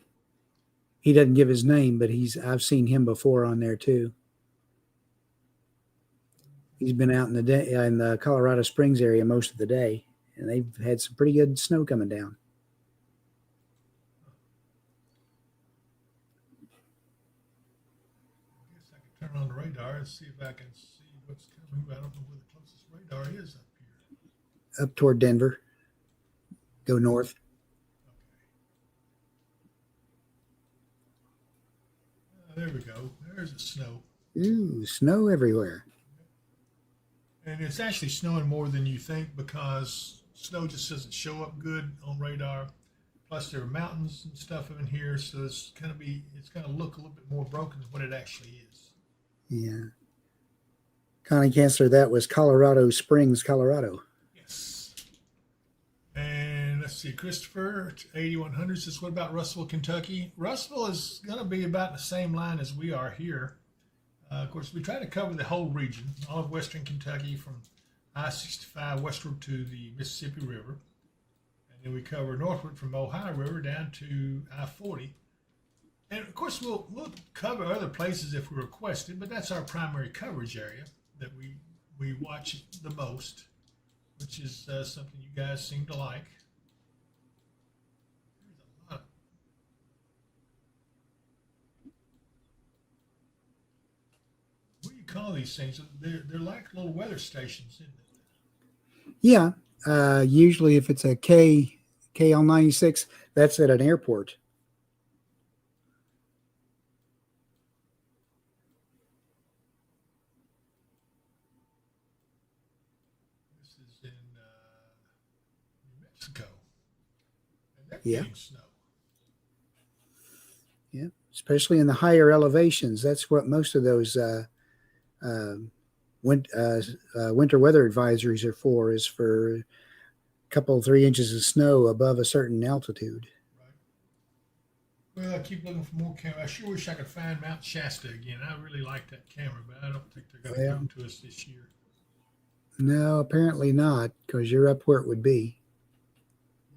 Speaker 2: He doesn't give his name, but I've seen him before on there too. He's been out in the Colorado Springs area most of the day, and they've had some pretty good snow coming down.
Speaker 3: I guess I can turn on the radar and see if I can see what's coming, but I don't know where the closest radar is up here.
Speaker 2: Up toward Denver. Go north.
Speaker 3: Okay. There we go. There's the snow.
Speaker 2: Ooh, snow everywhere.
Speaker 3: And it's actually snowing more than you think because snow just doesn't show up good on radar. Plus, there are mountains and stuff in here, so it's going to look a little bit more broken than what it actually is.
Speaker 2: Yeah. Connie Chancellor, that was Colorado Springs, Colorado.
Speaker 3: Yes. let's see, Christopher, 8100 says, what about Russellville, Kentucky? Russellville is going to be about the same line as we are here. Of course, we try to cover the whole region, all of western Kentucky from I-65 westward to the Mississippi River. And then we cover northward from Ohio River down to I-40. And of course, we'll cover other places if we request it, but that's our primary coverage area that we watch the most, which is something you guys seem to like. There's a lot. What do you call these things? They're like little weather stations, isn't it?
Speaker 2: Yeah. Usually if it's a KL96, that's at an airport.
Speaker 3: This is in New Mexico. And they're
Speaker 2: Yeah.
Speaker 3: getting snow.
Speaker 2: Yeah, especially in the higher elevations. That's what most of those winter weather advisories are for, is for a couple, 3 inches of snow above a certain altitude.
Speaker 3: Right. Well, I keep looking for more camera. I sure wish I could find Mount Shasta again. I really like that camera, but I don't think they're going to give it to us this year.
Speaker 2: No, apparently not, because you're up where it would be.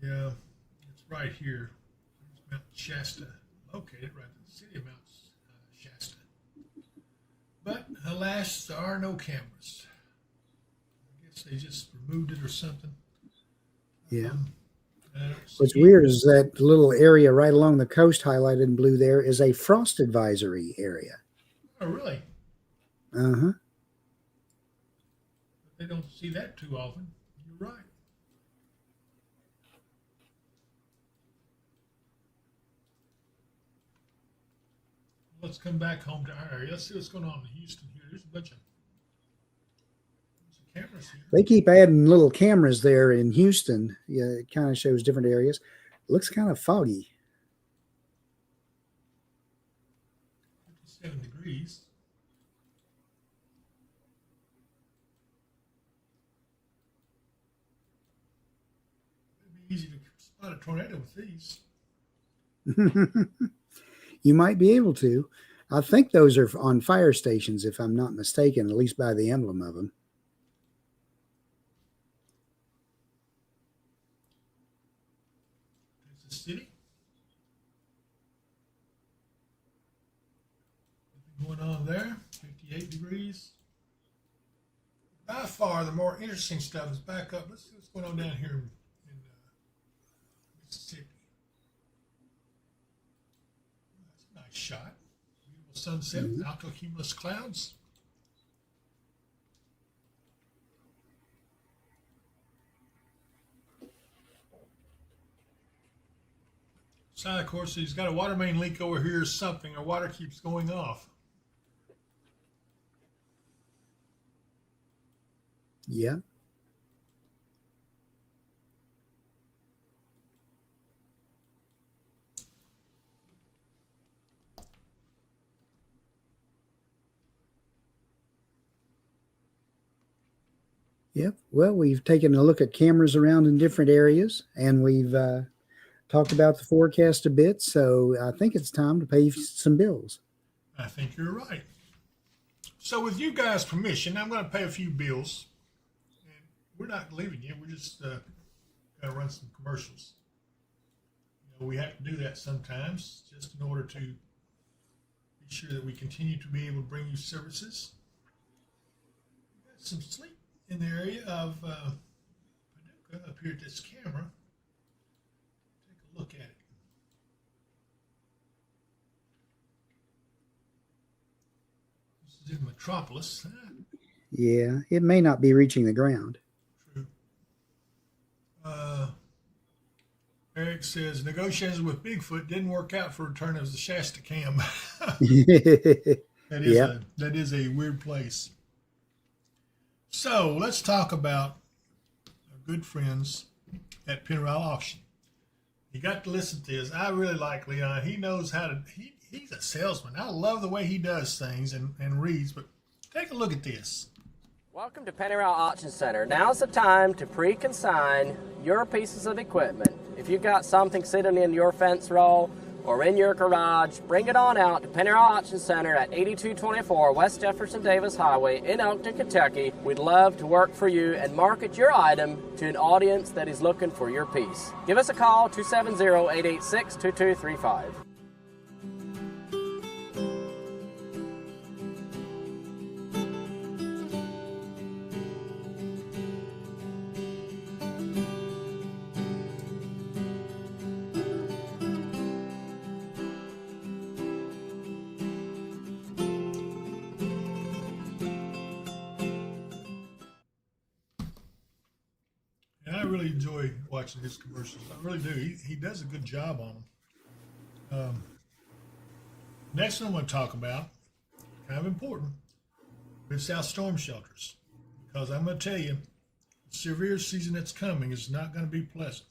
Speaker 3: Yeah, it's right here. There's Mount Shasta, located right in the city of Mount Shasta. But alas, there are no cameras. I guess they just removed it or something.
Speaker 2: Yeah.
Speaker 3: I don't
Speaker 2: What's
Speaker 3: see-
Speaker 2: weird is that little area right along the coast highlighted in blue there is a frost advisory area.
Speaker 3: Oh, really?
Speaker 2: Uh-huh.
Speaker 3: But they don't see that too often. You're right. Let's come back home to our area. Let's see what's going on in Houston here. There's a bunch of cameras here.
Speaker 2: They keep adding little cameras there in Houston. Yeah, it kind of shows different areas. It looks kind of foggy.
Speaker 3: 57 degrees. It'd be easy to spot a tornado with these.
Speaker 2: You might be able to. I think those are on fire stations, if I'm not mistaken, at least by the emblem of them.
Speaker 3: There's the city. Nothing going on there. 58 degrees. By far, the more interesting stuff is back up. Let's see what's going on down here in Mississippi. That's a nice shot. Beautiful sunset with altocumulus clouds. So, of course, he's got a water main leak over here or something, or water keeps going off.
Speaker 2: Yeah. Yep. Well, we've taken a look at cameras around in different areas, and we've talked about the forecast a bit. So I think it's time to pay some bills.
Speaker 3: I think you're right. So with you guys' permission, I'm going to pay a few bills. And we're not leaving you. We're just going to run some commercials. You know, we have to do that sometimes just in order to be sure that we continue to be able to bring you services. We've got some sleep in the area of Paducah up here at this camera. Take a look at it. This is in Metropolis.
Speaker 2: Yeah, it may not be reaching the ground.
Speaker 3: True. Eric says negotiations with Bigfoot didn't work out for return of the Shasta cam. That is a weird place. So let's talk about our good friends at Pennyrile Auction. You got to listen to this. I really like Leon. He knows how to. He's a salesman. I love the way he does things and reads. But take a look at this.
Speaker 4: Welcome to Penny Route Auction Center. Now's the time to pre-consign your pieces of equipment. If you've got something sitting in your fence row or in your garage, bring it on out to Penny Route Auction Center at 8224 West Jefferson Davis Highway in Elkton, Kentucky. We'd love to work for you and market your item to an audience that is looking for your piece. Give us a call, 270-886-2235.
Speaker 3: And I really enjoy watching his commercials. I really do. He does a good job on them. Next one I want to talk about, kind of important, Mid-South storm shelters. Because I'm going to tell you, the severe season that's coming is not going to be pleasant.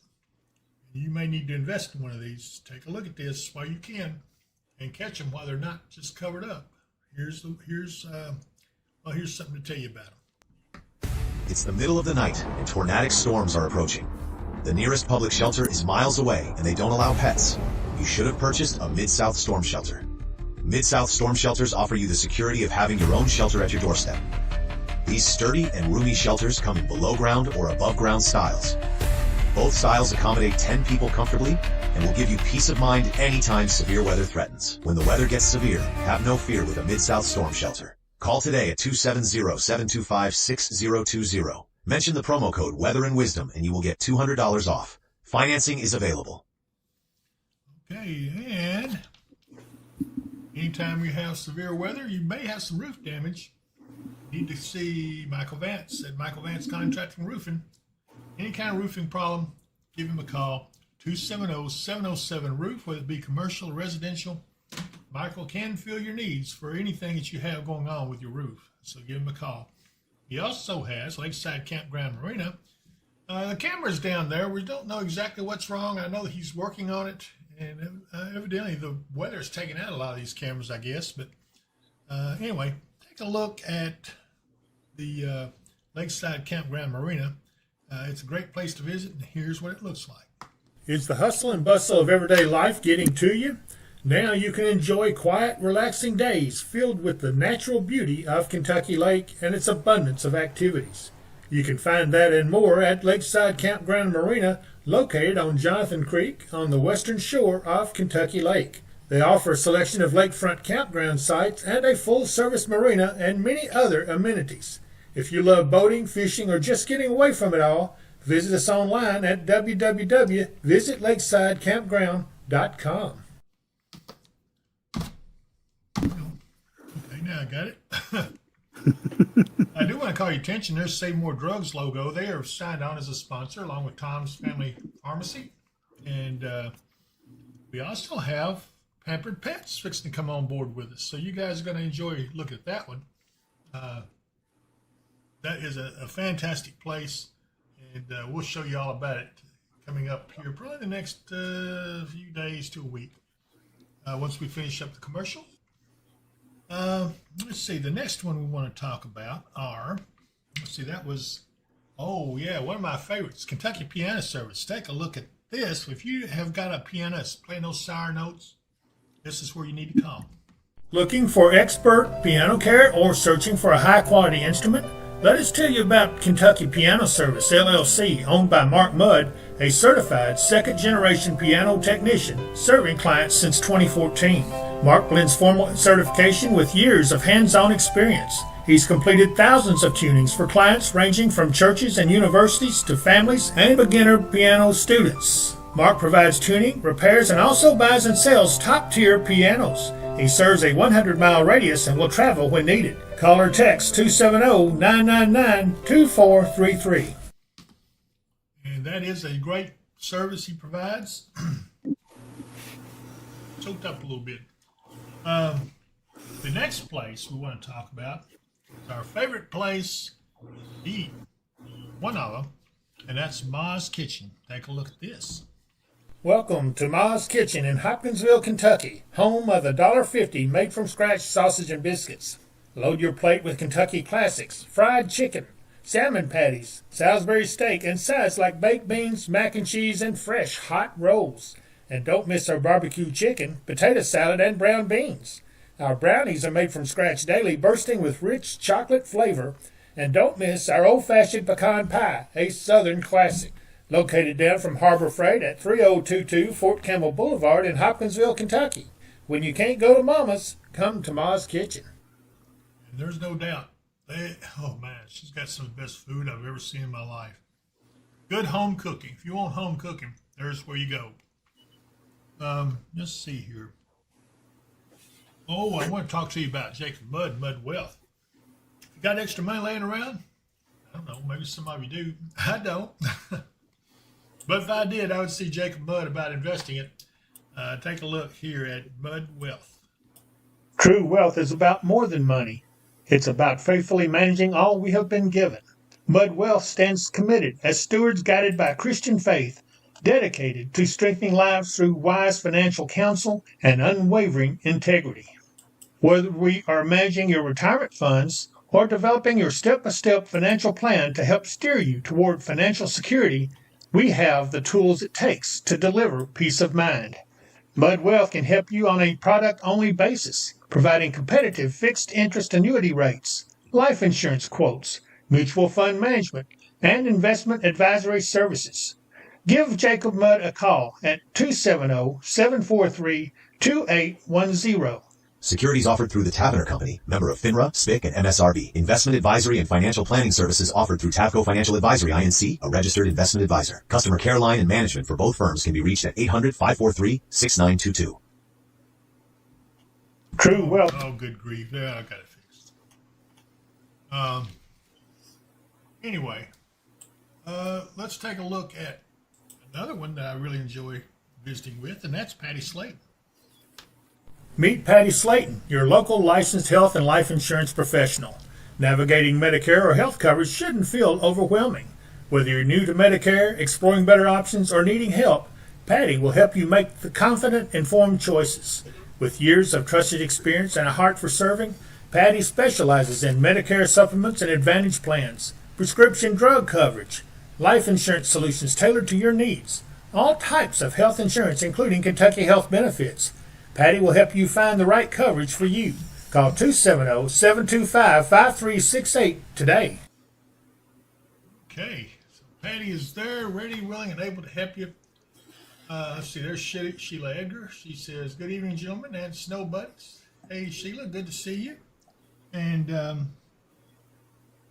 Speaker 3: You may need to invest in one of these. Take a look at this while you can and catch them while they're not just covered up. Here's something to tell you about them.
Speaker 5: It's the middle of the night, and tornadic storms are approaching. The nearest public shelter is miles away, and they don't allow pets. You should have purchased a Mid-South storm shelter. Mid-South storm shelters offer you the security of having your own shelter at your doorstep. These sturdy and roomy shelters come in below ground or above ground styles. Both styles accommodate 10 people comfortably and will give you peace of mind anytime severe weather threatens. When the weather gets severe, have no fear with a Mid-South storm shelter. Call today at 270-725-6020. Mention the promo code Weather and Wisdom and you will get $200 off. Financing is available.
Speaker 3: Okay, and anytime you have severe weather, you may have some roof damage. You need to see Michael Vance at Michael Vance Contracting Roofing. Any kind of roofing problem, give him a call. 270-707-ROOF, whether it be commercial or residential. Michael can fill your needs for anything that you have going on with your roof, so give him a call. He also has Lakeside Campground Marina. The camera's down there. We don't know exactly what's wrong. I know that he's working on it, and evidently the weather's taking out a lot of these cameras, I guess. But anyway, take a look at the Lakeside Campground Marina. It's a great place to visit, and here's what it looks like.
Speaker 6: Is the hustle and bustle of everyday life getting to you? Now you can enjoy quiet, relaxing days filled with the natural beauty of Kentucky Lake and its abundance of activities. You can find that and more at Lakeside Campground Marina, located on Jonathan Creek on the western shore of Kentucky Lake. They offer a selection of lakefront campground sites and a full-service marina and many other amenities. If you love boating, fishing, or just getting away from it all, visit us online at www.visitlakesidecampground.com.
Speaker 3: Okay, now I got it. I do want to call your attention. There's Save More Drugs logo. They are signed on as a sponsor along with Tom's Family Pharmacy. And we also have Pampered Pets fixing to come on board with us. So you guys are going to enjoy looking at that one. That is a fantastic place. And we'll show you all about it coming up here probably the next few days to a week once we finish up the commercial. Let's see, the next one we want to talk about that was, one of my favorites, Kentucky Piano Service. Take a look at this. If you have got a pianist playing those sour notes, this is where you need to call.
Speaker 6: Looking for expert piano care or searching for a high-quality instrument? Let us tell you about Kentucky Piano Service, LLC, owned by Mark Mudd, a certified second-generation piano technician serving clients since 2014. Mark blends formal certification with years of hands-on experience. He's completed thousands of tunings for clients ranging from churches and universities to families and beginner piano students. Mark provides tuning, repairs, and also buys and sells top-tier pianos. He serves a 100-mile radius and will travel when needed. Call or text 270-999-2433.
Speaker 3: And that is a great service he provides. Choked up a little bit. The next place we want to talk about is our favorite place to eat. One of them, and that's Ma's Kitchen. Take a look at this.
Speaker 6: Welcome to Ma's Kitchen in Hopkinsville, Kentucky, home of the $1.50 made-from-scratch sausage and biscuits. Load your plate with Kentucky classics, fried chicken, salmon patties, Salisbury steak, and sides like baked beans, mac and cheese, and fresh hot rolls. And don't miss our barbecue chicken, potato salad, and brown beans. Our brownies are made from scratch daily, bursting with rich chocolate flavor. And don't miss our old-fashioned pecan pie, a Southern classic. Located down from Harbor Freight at 3022 Fort Campbell Boulevard in Hopkinsville, Kentucky. When you can't go to Mama's, come to Ma's Kitchen.
Speaker 3: And there's no doubt. Oh, man, she's got some of the best food I've ever seen in my life. Good home cooking. If you want home cooking, there's where you go. Let's see here. Oh, I want to talk to you about Jacob Mudd and Mudd Wealth. You got extra money laying around? I don't know. Maybe some of you do. I don't. But if I did, I would see Jacob Mudd about investing it. Take a look here at Mudd Wealth.
Speaker 6: True wealth is about more than money. It's about faithfully managing all we have been given. Mudd Wealth stands committed as stewards guided by Christian faith, dedicated to strengthening lives through wise financial counsel and unwavering integrity. Whether we are managing your retirement funds or developing your step-by-step financial plan to help steer you toward financial security, we have the tools it takes to deliver peace of mind. Mudd Wealth can help you on a product-only basis, providing competitive fixed interest annuity rates, life insurance quotes, mutual fund management, and investment advisory services. Give Jacob Mudd a call at 270-743-2810.
Speaker 5: Securities offered through the Tavener Company, member of FINRA, SPIC, and MSRB. Investment advisory and financial planning services offered through Tavco Financial Advisory, Inc., a registered investment advisor. Customer care line and management for both firms can be reached at 800-543-6922.
Speaker 6: True wealth.
Speaker 3: Oh, good grief. Yeah, I got it fixed. Anyway, let's take a look at another one that I really enjoy visiting with, and that's Patty Slayton.
Speaker 6: Meet Patty Slayton, your local licensed health and life insurance professional. Navigating Medicare or health coverage shouldn't feel overwhelming. Whether you're new to Medicare, exploring better options, or needing help, Patty will help you make the confident, informed choices. With years of trusted experience and a heart for serving, Patty specializes in Medicare supplements and Advantage plans, prescription drug coverage, life insurance solutions tailored to your needs, all types of health insurance, including Kentucky Health Benefits. Patty will help you find the right coverage for you. Call 270-725-5368 today.
Speaker 3: Okay, so Patty is there, ready, willing, and able to help you. Let's see, there's Sheila Edgar. She says, good evening, gentlemen and snow buddies. Hey, Sheila, good to see you. And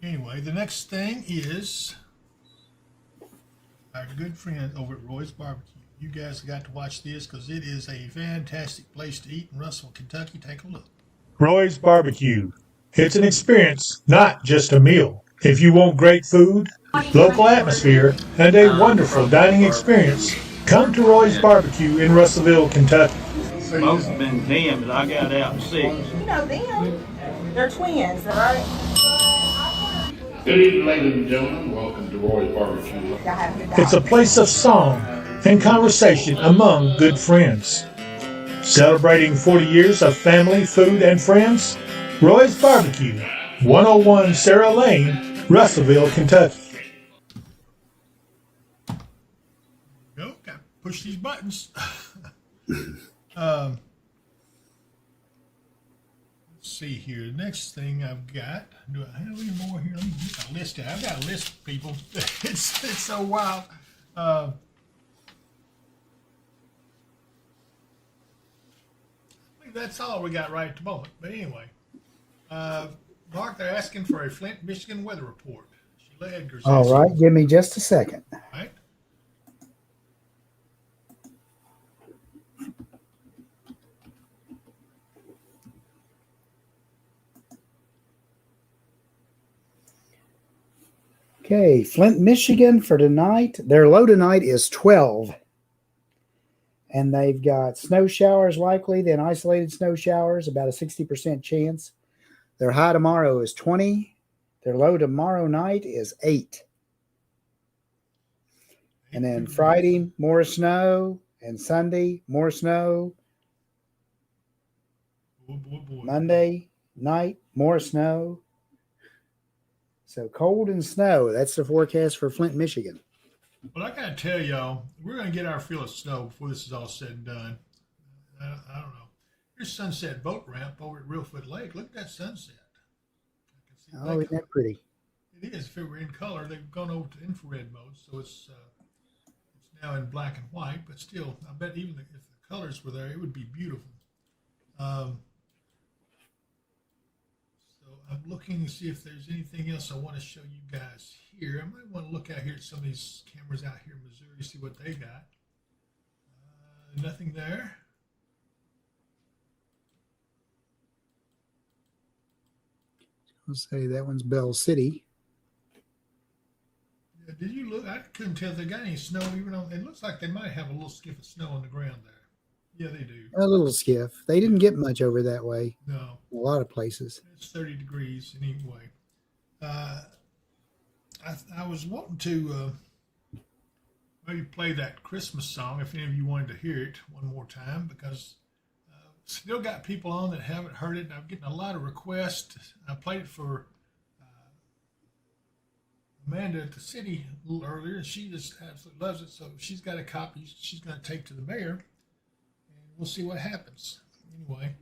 Speaker 3: anyway, the next thing is our good friend over at Roy's Barbecue. You guys got to watch this because it is a fantastic place to eat in Russell, Kentucky. Take a look.
Speaker 6: Roy's Barbecue. It's an experience, not just a meal. If you want great food, local atmosphere, and a wonderful dining experience, come to Roy's Barbecue in Russellville, Kentucky.
Speaker 7: Most have been 10, but I got out 6.
Speaker 8: You know them. They're twins, right?
Speaker 9: Good evening, ladies and gentlemen. Welcome to Roy's Barbecue.
Speaker 8: Y'all have a good
Speaker 6: It's a place of song and conversation among good friends. Celebrating 40 years of family, food, and friends, Roy's Barbecue, 101 Sarah Lane, Russellville, Kentucky.
Speaker 3: Go, got to push these buttons. Let's see here. The next thing I've got. Do I have any more here? Let me get my list out. I've got a list of people. It's so wild. I think that's all we got right at the moment. But anyway, Mark, they're asking for a Flint, Michigan weather report. Sheila Edgar's
Speaker 2: All
Speaker 3: asking.
Speaker 2: right, give me just a second.
Speaker 3: Right?
Speaker 2: Okay, Flint, Michigan for tonight. Their low tonight is 12. And they've got snow showers likely, then isolated snow showers, about a 60% chance. Their high tomorrow is 20. Their low tomorrow night is 8. And then Friday, more snow. And Sunday, more snow.
Speaker 3: Boy.
Speaker 2: Monday, night, more snow. So cold and snow. That's the forecast for Flint, Michigan.
Speaker 3: Well, I got to tell y'all, we're going to get our fill of snow before this is all said and done. I don't know. Here's Sunset Boat Ramp over at Reelfoot Lake. Look at that sunset. I can see
Speaker 2: Oh, isn't that pretty?
Speaker 3: It is. If it were in color, they've gone over to infrared mode, so it's now in black and white. But still, I bet even if the colors were there, it would be beautiful. So I'm looking to see if there's anything else I want to show you guys here. I might want to look out here at some of these cameras out here in Missouri, see what they got. Nothing there.
Speaker 2: I'll say that one's Bell City.
Speaker 3: Yeah, did you look? I couldn't tell if they got any snow even on. It looks like they might have a little skiff of snow on the ground there. Yeah, they do.
Speaker 2: A little skiff. They didn't get much over that way.
Speaker 3: No.
Speaker 2: A lot of places.
Speaker 3: It's 30 degrees anyway. I was wanting to maybe play that Christmas song if any of you wanted to hear it one more time, because still got people on that haven't heard it, and I'm getting a lot of requests. I played it for Amanda at the city a little earlier, and she just absolutely loves it. So she's got a copy she's going to take to the mayor, and we'll see what happens. Anyway,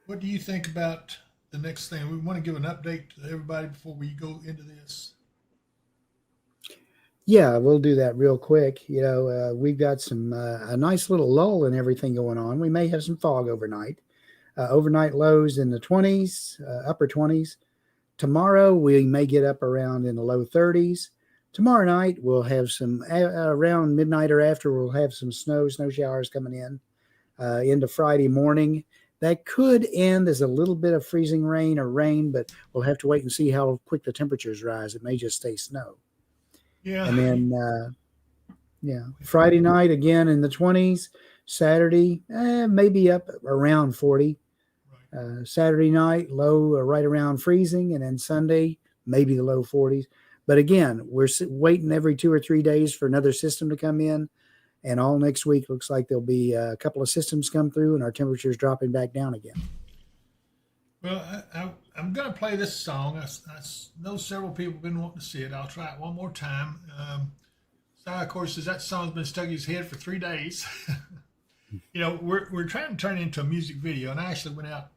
Speaker 3: what do you think about the next thing? We want to give an update to everybody before we go into this.
Speaker 2: Yeah, we'll do that real quick. You know, we've got some a nice little lull and everything going on. We may have some fog overnight. Overnight lows in the 20s, upper 20s. Tomorrow we may get up around in the low 30s. Tomorrow night we'll have some around midnight or after. We'll have some snow showers coming in into Friday morning. That could end as a little bit of freezing rain or rain, but we'll have to wait and see how quick the temperatures rise. It may just stay snow.
Speaker 3: Yeah.
Speaker 2: And then, Friday night again in the 20s. Saturday, maybe up around 40. Right. Saturday night, low right around freezing. And then Sunday, maybe the low 40s. But again, we're waiting every 2 or 3 days for another system to come in. And all next week looks like there'll be a couple of systems come through and our temperatures dropping back down again.
Speaker 3: Well, I'm going to play this song. I know several people have been wanting to see it. I'll try it one more time. Si, of course, says that song's been stuck in his head for 3 days. You know, we're trying to turn it into a music video, and I actually went out,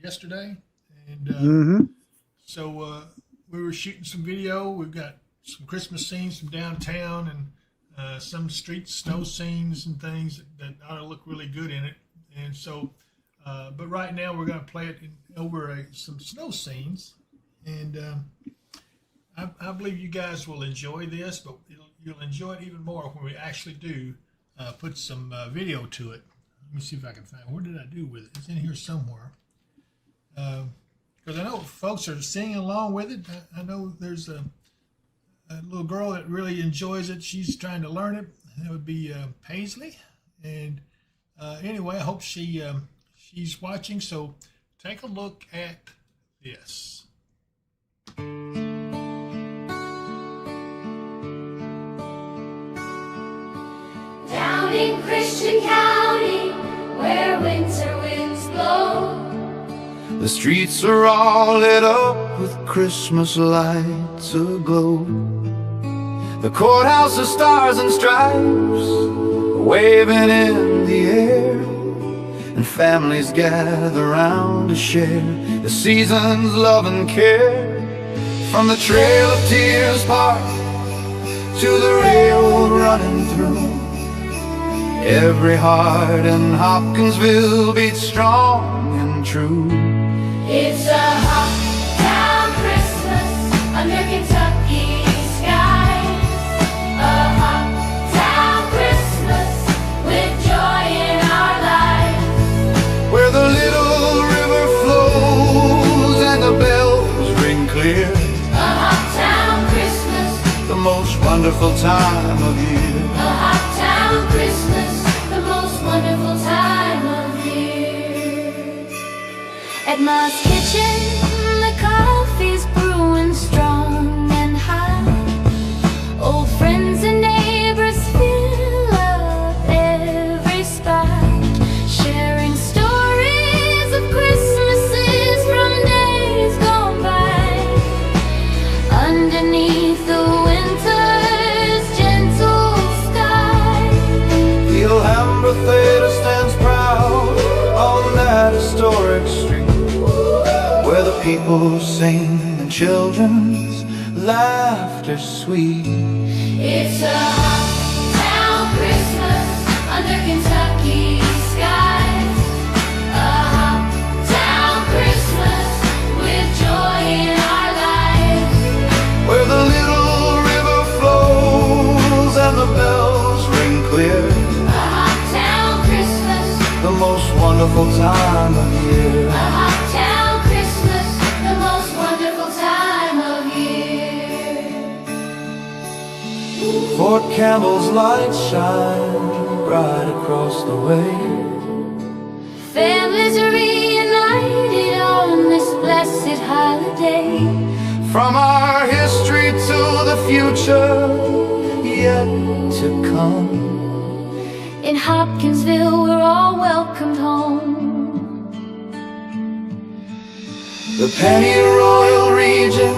Speaker 3: yesterday? And so we were shooting some video. We've got some Christmas scenes from downtown and some street snow scenes and things that ought to look really good in it. And so, but right now we're going to play it over some snow scenes. And I believe you guys will enjoy this, but you'll enjoy it even more when we actually do put some video to it. Let me see if I can find it. Where did I do with it? It's in here somewhere. Because I know folks are singing along with it. I know there's a little girl that really enjoys it. She's trying to learn it. That would be Paisley. And anyway, I hope she's watching. So take a look at this.
Speaker 10: Down in Christian County, where winter winds blow,
Speaker 1: the streets are all lit up with Christmas lights aglow. The courthouse of stars and stripes waving in the air, and families gather round to share the season's love and care. From the trail of tears part to the railroad running through, every heart in Hopkinsville beats strong and true.
Speaker 10: it's a hot town Christmas under Kentucky skies. A hot town Christmas with joy in our lives.
Speaker 1: Where the little river flows and the bells ring clear.
Speaker 10: A hot town Christmas,
Speaker 1: The most wonderful time of year.
Speaker 10: a hot town Christmas, the most wonderful time of year. At Ma's kitchen, the coffee's brewing strong and high. Old friends and neighbors fill up every spot.
Speaker 1: people sing and children's laughter sweet.
Speaker 10: It's a hometown Christmas under Kentucky skies. A hometown Christmas with joy in our lives.
Speaker 1: Where the little river flows and the bells ring clear.
Speaker 10: A hometown Christmas,
Speaker 1: The most wonderful time of year.
Speaker 10: a hometown Christmas, the most wonderful time of year.
Speaker 1: Fort Campbell's lights shine bright across the way.
Speaker 10: Families are reunited on this blessed holiday.
Speaker 1: From our history to the future yet to come.
Speaker 10: In Hopkinsville, we're all welcomed home.
Speaker 1: The pennyroyal region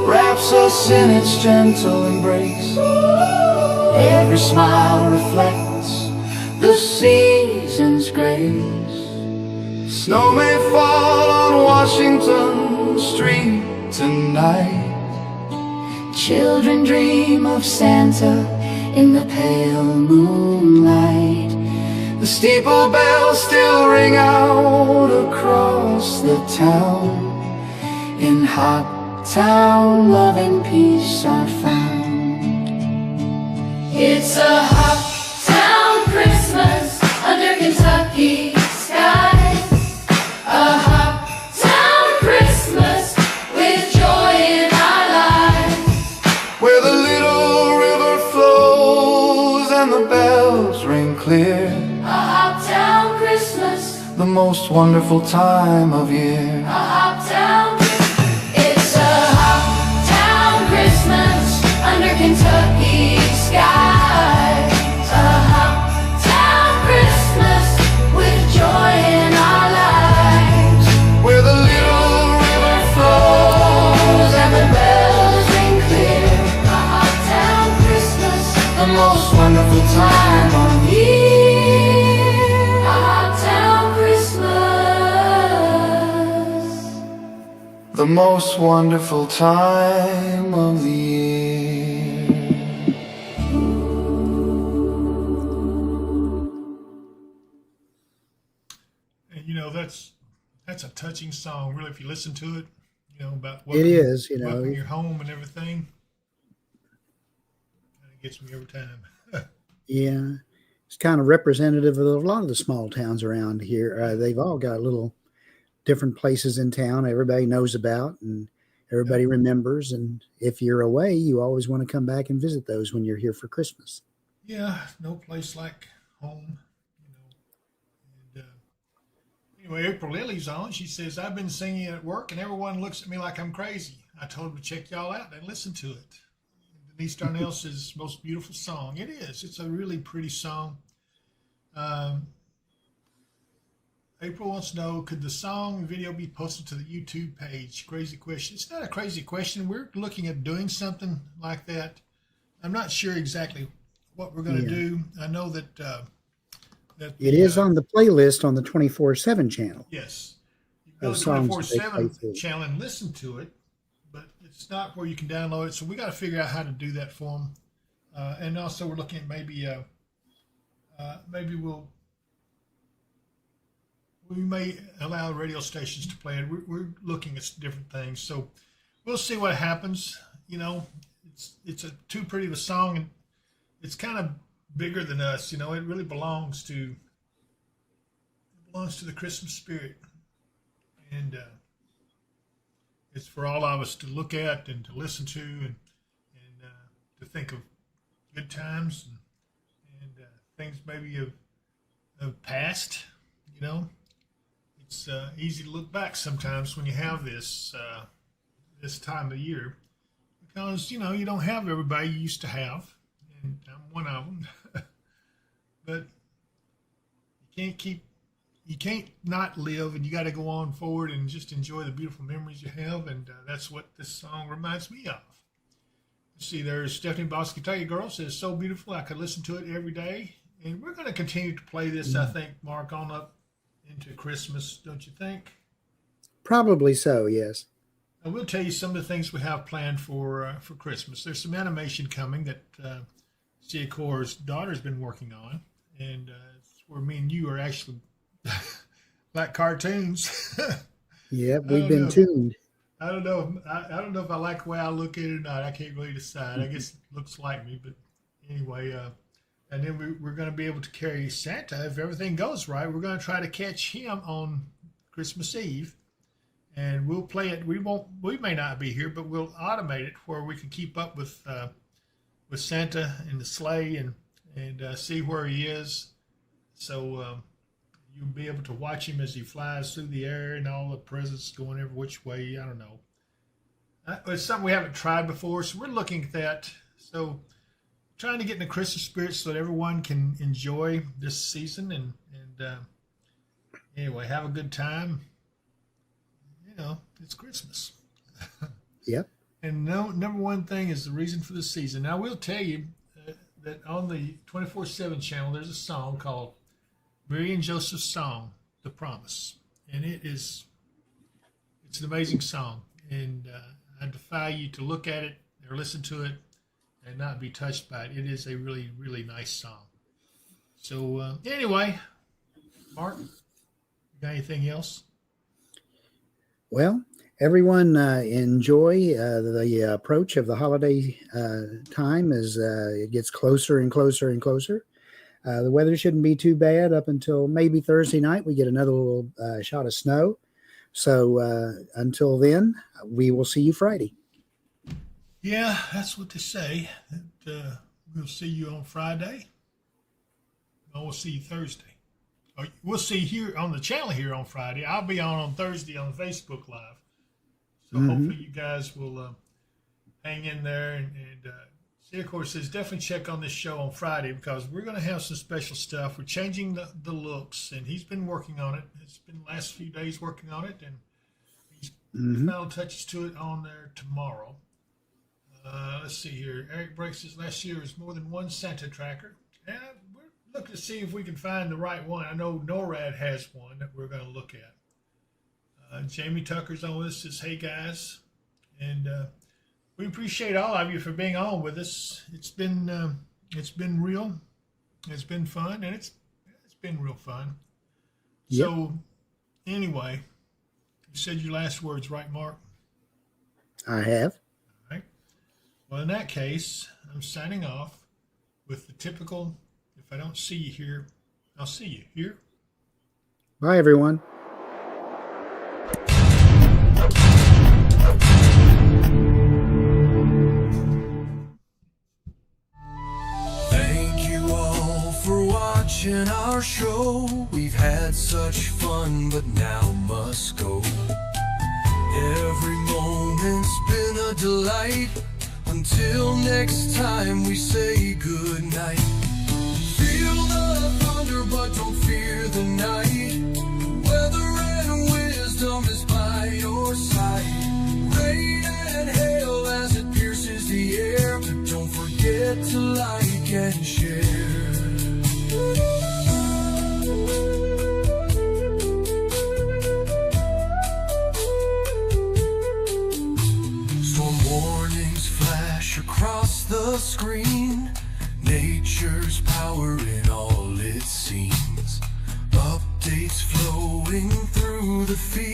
Speaker 1: wraps us in its gentle embrace. Every smile reflects the season's grace. Snow may fall on Washington Street tonight.
Speaker 10: Children dream of Santa in the pale moonlight.
Speaker 1: The steeple bells still ring out across the town.
Speaker 10: In Hot Town, love and peace are found. It's a hot town Christmas under Kentucky skies. A hot town Christmas with joy in our lives.
Speaker 1: Where the little river flows and the bells ring clear.
Speaker 10: A hot town Christmas,
Speaker 1: The most wonderful time of year.
Speaker 10: a hot town. It's a hot town Christmas under Kentucky skies. A hot town Christmas with joy in our lives.
Speaker 1: Where the little river flows
Speaker 10: And the bells ring clear. A hot town Christmas,
Speaker 1: the most wonderful time of
Speaker 10: year. A hot town Christmas.
Speaker 1: the most wonderful time of the year.
Speaker 3: And that's a touching song, really, if you listen to it, about
Speaker 2: It is,
Speaker 3: welcoming your home and everything. It gets me every time.
Speaker 2: Yeah, it's kind of representative of a lot of the small towns around here. They've all got little different places in town everybody knows about and everybody remembers. And if you're away, you always want to come back and visit those when you're here for Christmas.
Speaker 3: Yeah, no place like home, And anyway, April Lily's on. She says, I've been singing at work and everyone looks at me like I'm crazy. I told them to check y'all out and listen to it. Denise Darnell's most beautiful song. It is. It's a really pretty song. April wants to know, could the song video be posted to the YouTube page? Crazy question. It's not a crazy question. We're looking at doing something like that. I'm not sure exactly what we're going to do. I know that
Speaker 2: It is on the playlist on the 24/7 channel.
Speaker 3: Yes. You can go to the
Speaker 2: Songs that they
Speaker 3: 24/7
Speaker 2: play through.
Speaker 3: channel and listen to it, but it's not where you can download it. So we got to figure out how to do that for them. And also we're looking at maybe we may allow radio stations to play it. We're looking at different things. So we'll see what happens. It's a too pretty of a song, and it's kind of bigger than us. It really belongs to the Christmas spirit. And it's for all of us to look at and to listen to and to think of good times and things maybe of past. It's easy to look back sometimes when you have this time of year because you don't have everybody you used to have, and I'm one of them. But you can't not live, and you got to go on forward and just enjoy the beautiful memories you have, and that's what this song reminds me of. Let's see, there's Stephanie Boss, Kentucky Girl, says, so beautiful, I could listen to it every day. And we're going to continue to play this, I think, Mark, on up into Christmas, don't you think?
Speaker 2: Probably so, yes.
Speaker 3: I will tell you some of the things we have planned for Christmas. There's some animation coming that Ciacor's daughter's been working on, and it's where me and you are actually like cartoons.
Speaker 2: Yep, we've been tuned.
Speaker 3: I don't know. I don't know if I like the way I look at it or not. I can't really decide. I guess it looks like me, but anyway. And then we're going to be able to carry Santa if everything goes right. We're going to try to catch him on Christmas Eve, and we'll play it. We may not be here, but we'll automate it where we can keep up with Santa in the sleigh and see where he is. So you'll be able to watch him as he flies through the air and all the presents going every which way. I don't know. It's something we haven't tried before, so we're looking at that. So trying to get in the Christmas spirit so that everyone can enjoy this season and anyway, have a good time. You know, it's Christmas.
Speaker 2: Yep.
Speaker 3: And number one thing is the reason for the season. Now, I will tell you that on the 24/7 channel, there's a song called Mary and Joseph's Song, The Promise. And it's an amazing song. And I defy you to look at it or listen to it and not be touched by it. It is a really, really nice song. So anyway, Mark, you got anything else?
Speaker 2: Well, everyone enjoy the approach of the holiday time as it gets closer and closer and closer. The weather shouldn't be too bad up until maybe Thursday night. We get another little shot of snow. So until then, we will see you Friday.
Speaker 3: Yeah, that's what they say. That, we'll see you on Friday. Or we'll see you Thursday. Or we'll see here on the channel here on Friday. I'll be on Thursday on Facebook Live. So hopefully you guys will hang in there. And Ciacor says definitely check on this show on Friday because we're going to have some special stuff. We're changing the looks, and he's been working on it. It's been the last few days working on it, and he's final touches to it on there tomorrow. Let's see here. Eric Breaks says last year was more than one Santa tracker. And we're looking to see if we can find the right one. I know NORAD has one that we're going to look at. Jamie Tucker's on this. Says, hey guys, and we appreciate all of you for being on with us. It's been real. It's been fun, and it's been real fun. Yep. So anyway, you said your last words, right, Mark?
Speaker 2: I have.
Speaker 3: Well, in that case, I'm signing off with the typical, if I don't see you here, I'll see you here.
Speaker 2: Bye, everyone.
Speaker 1: Thank you all for watching our show. We've had such fun, but now must go. Every moment's been a delight. Until next time we say good night. Feel the thunder but don't fear the night. Weather and wisdom is by your side. Rain and hail as it pierces the air. But don't forget to like and share. Across the screen, nature's power in all it seems. Updates flowing through the field.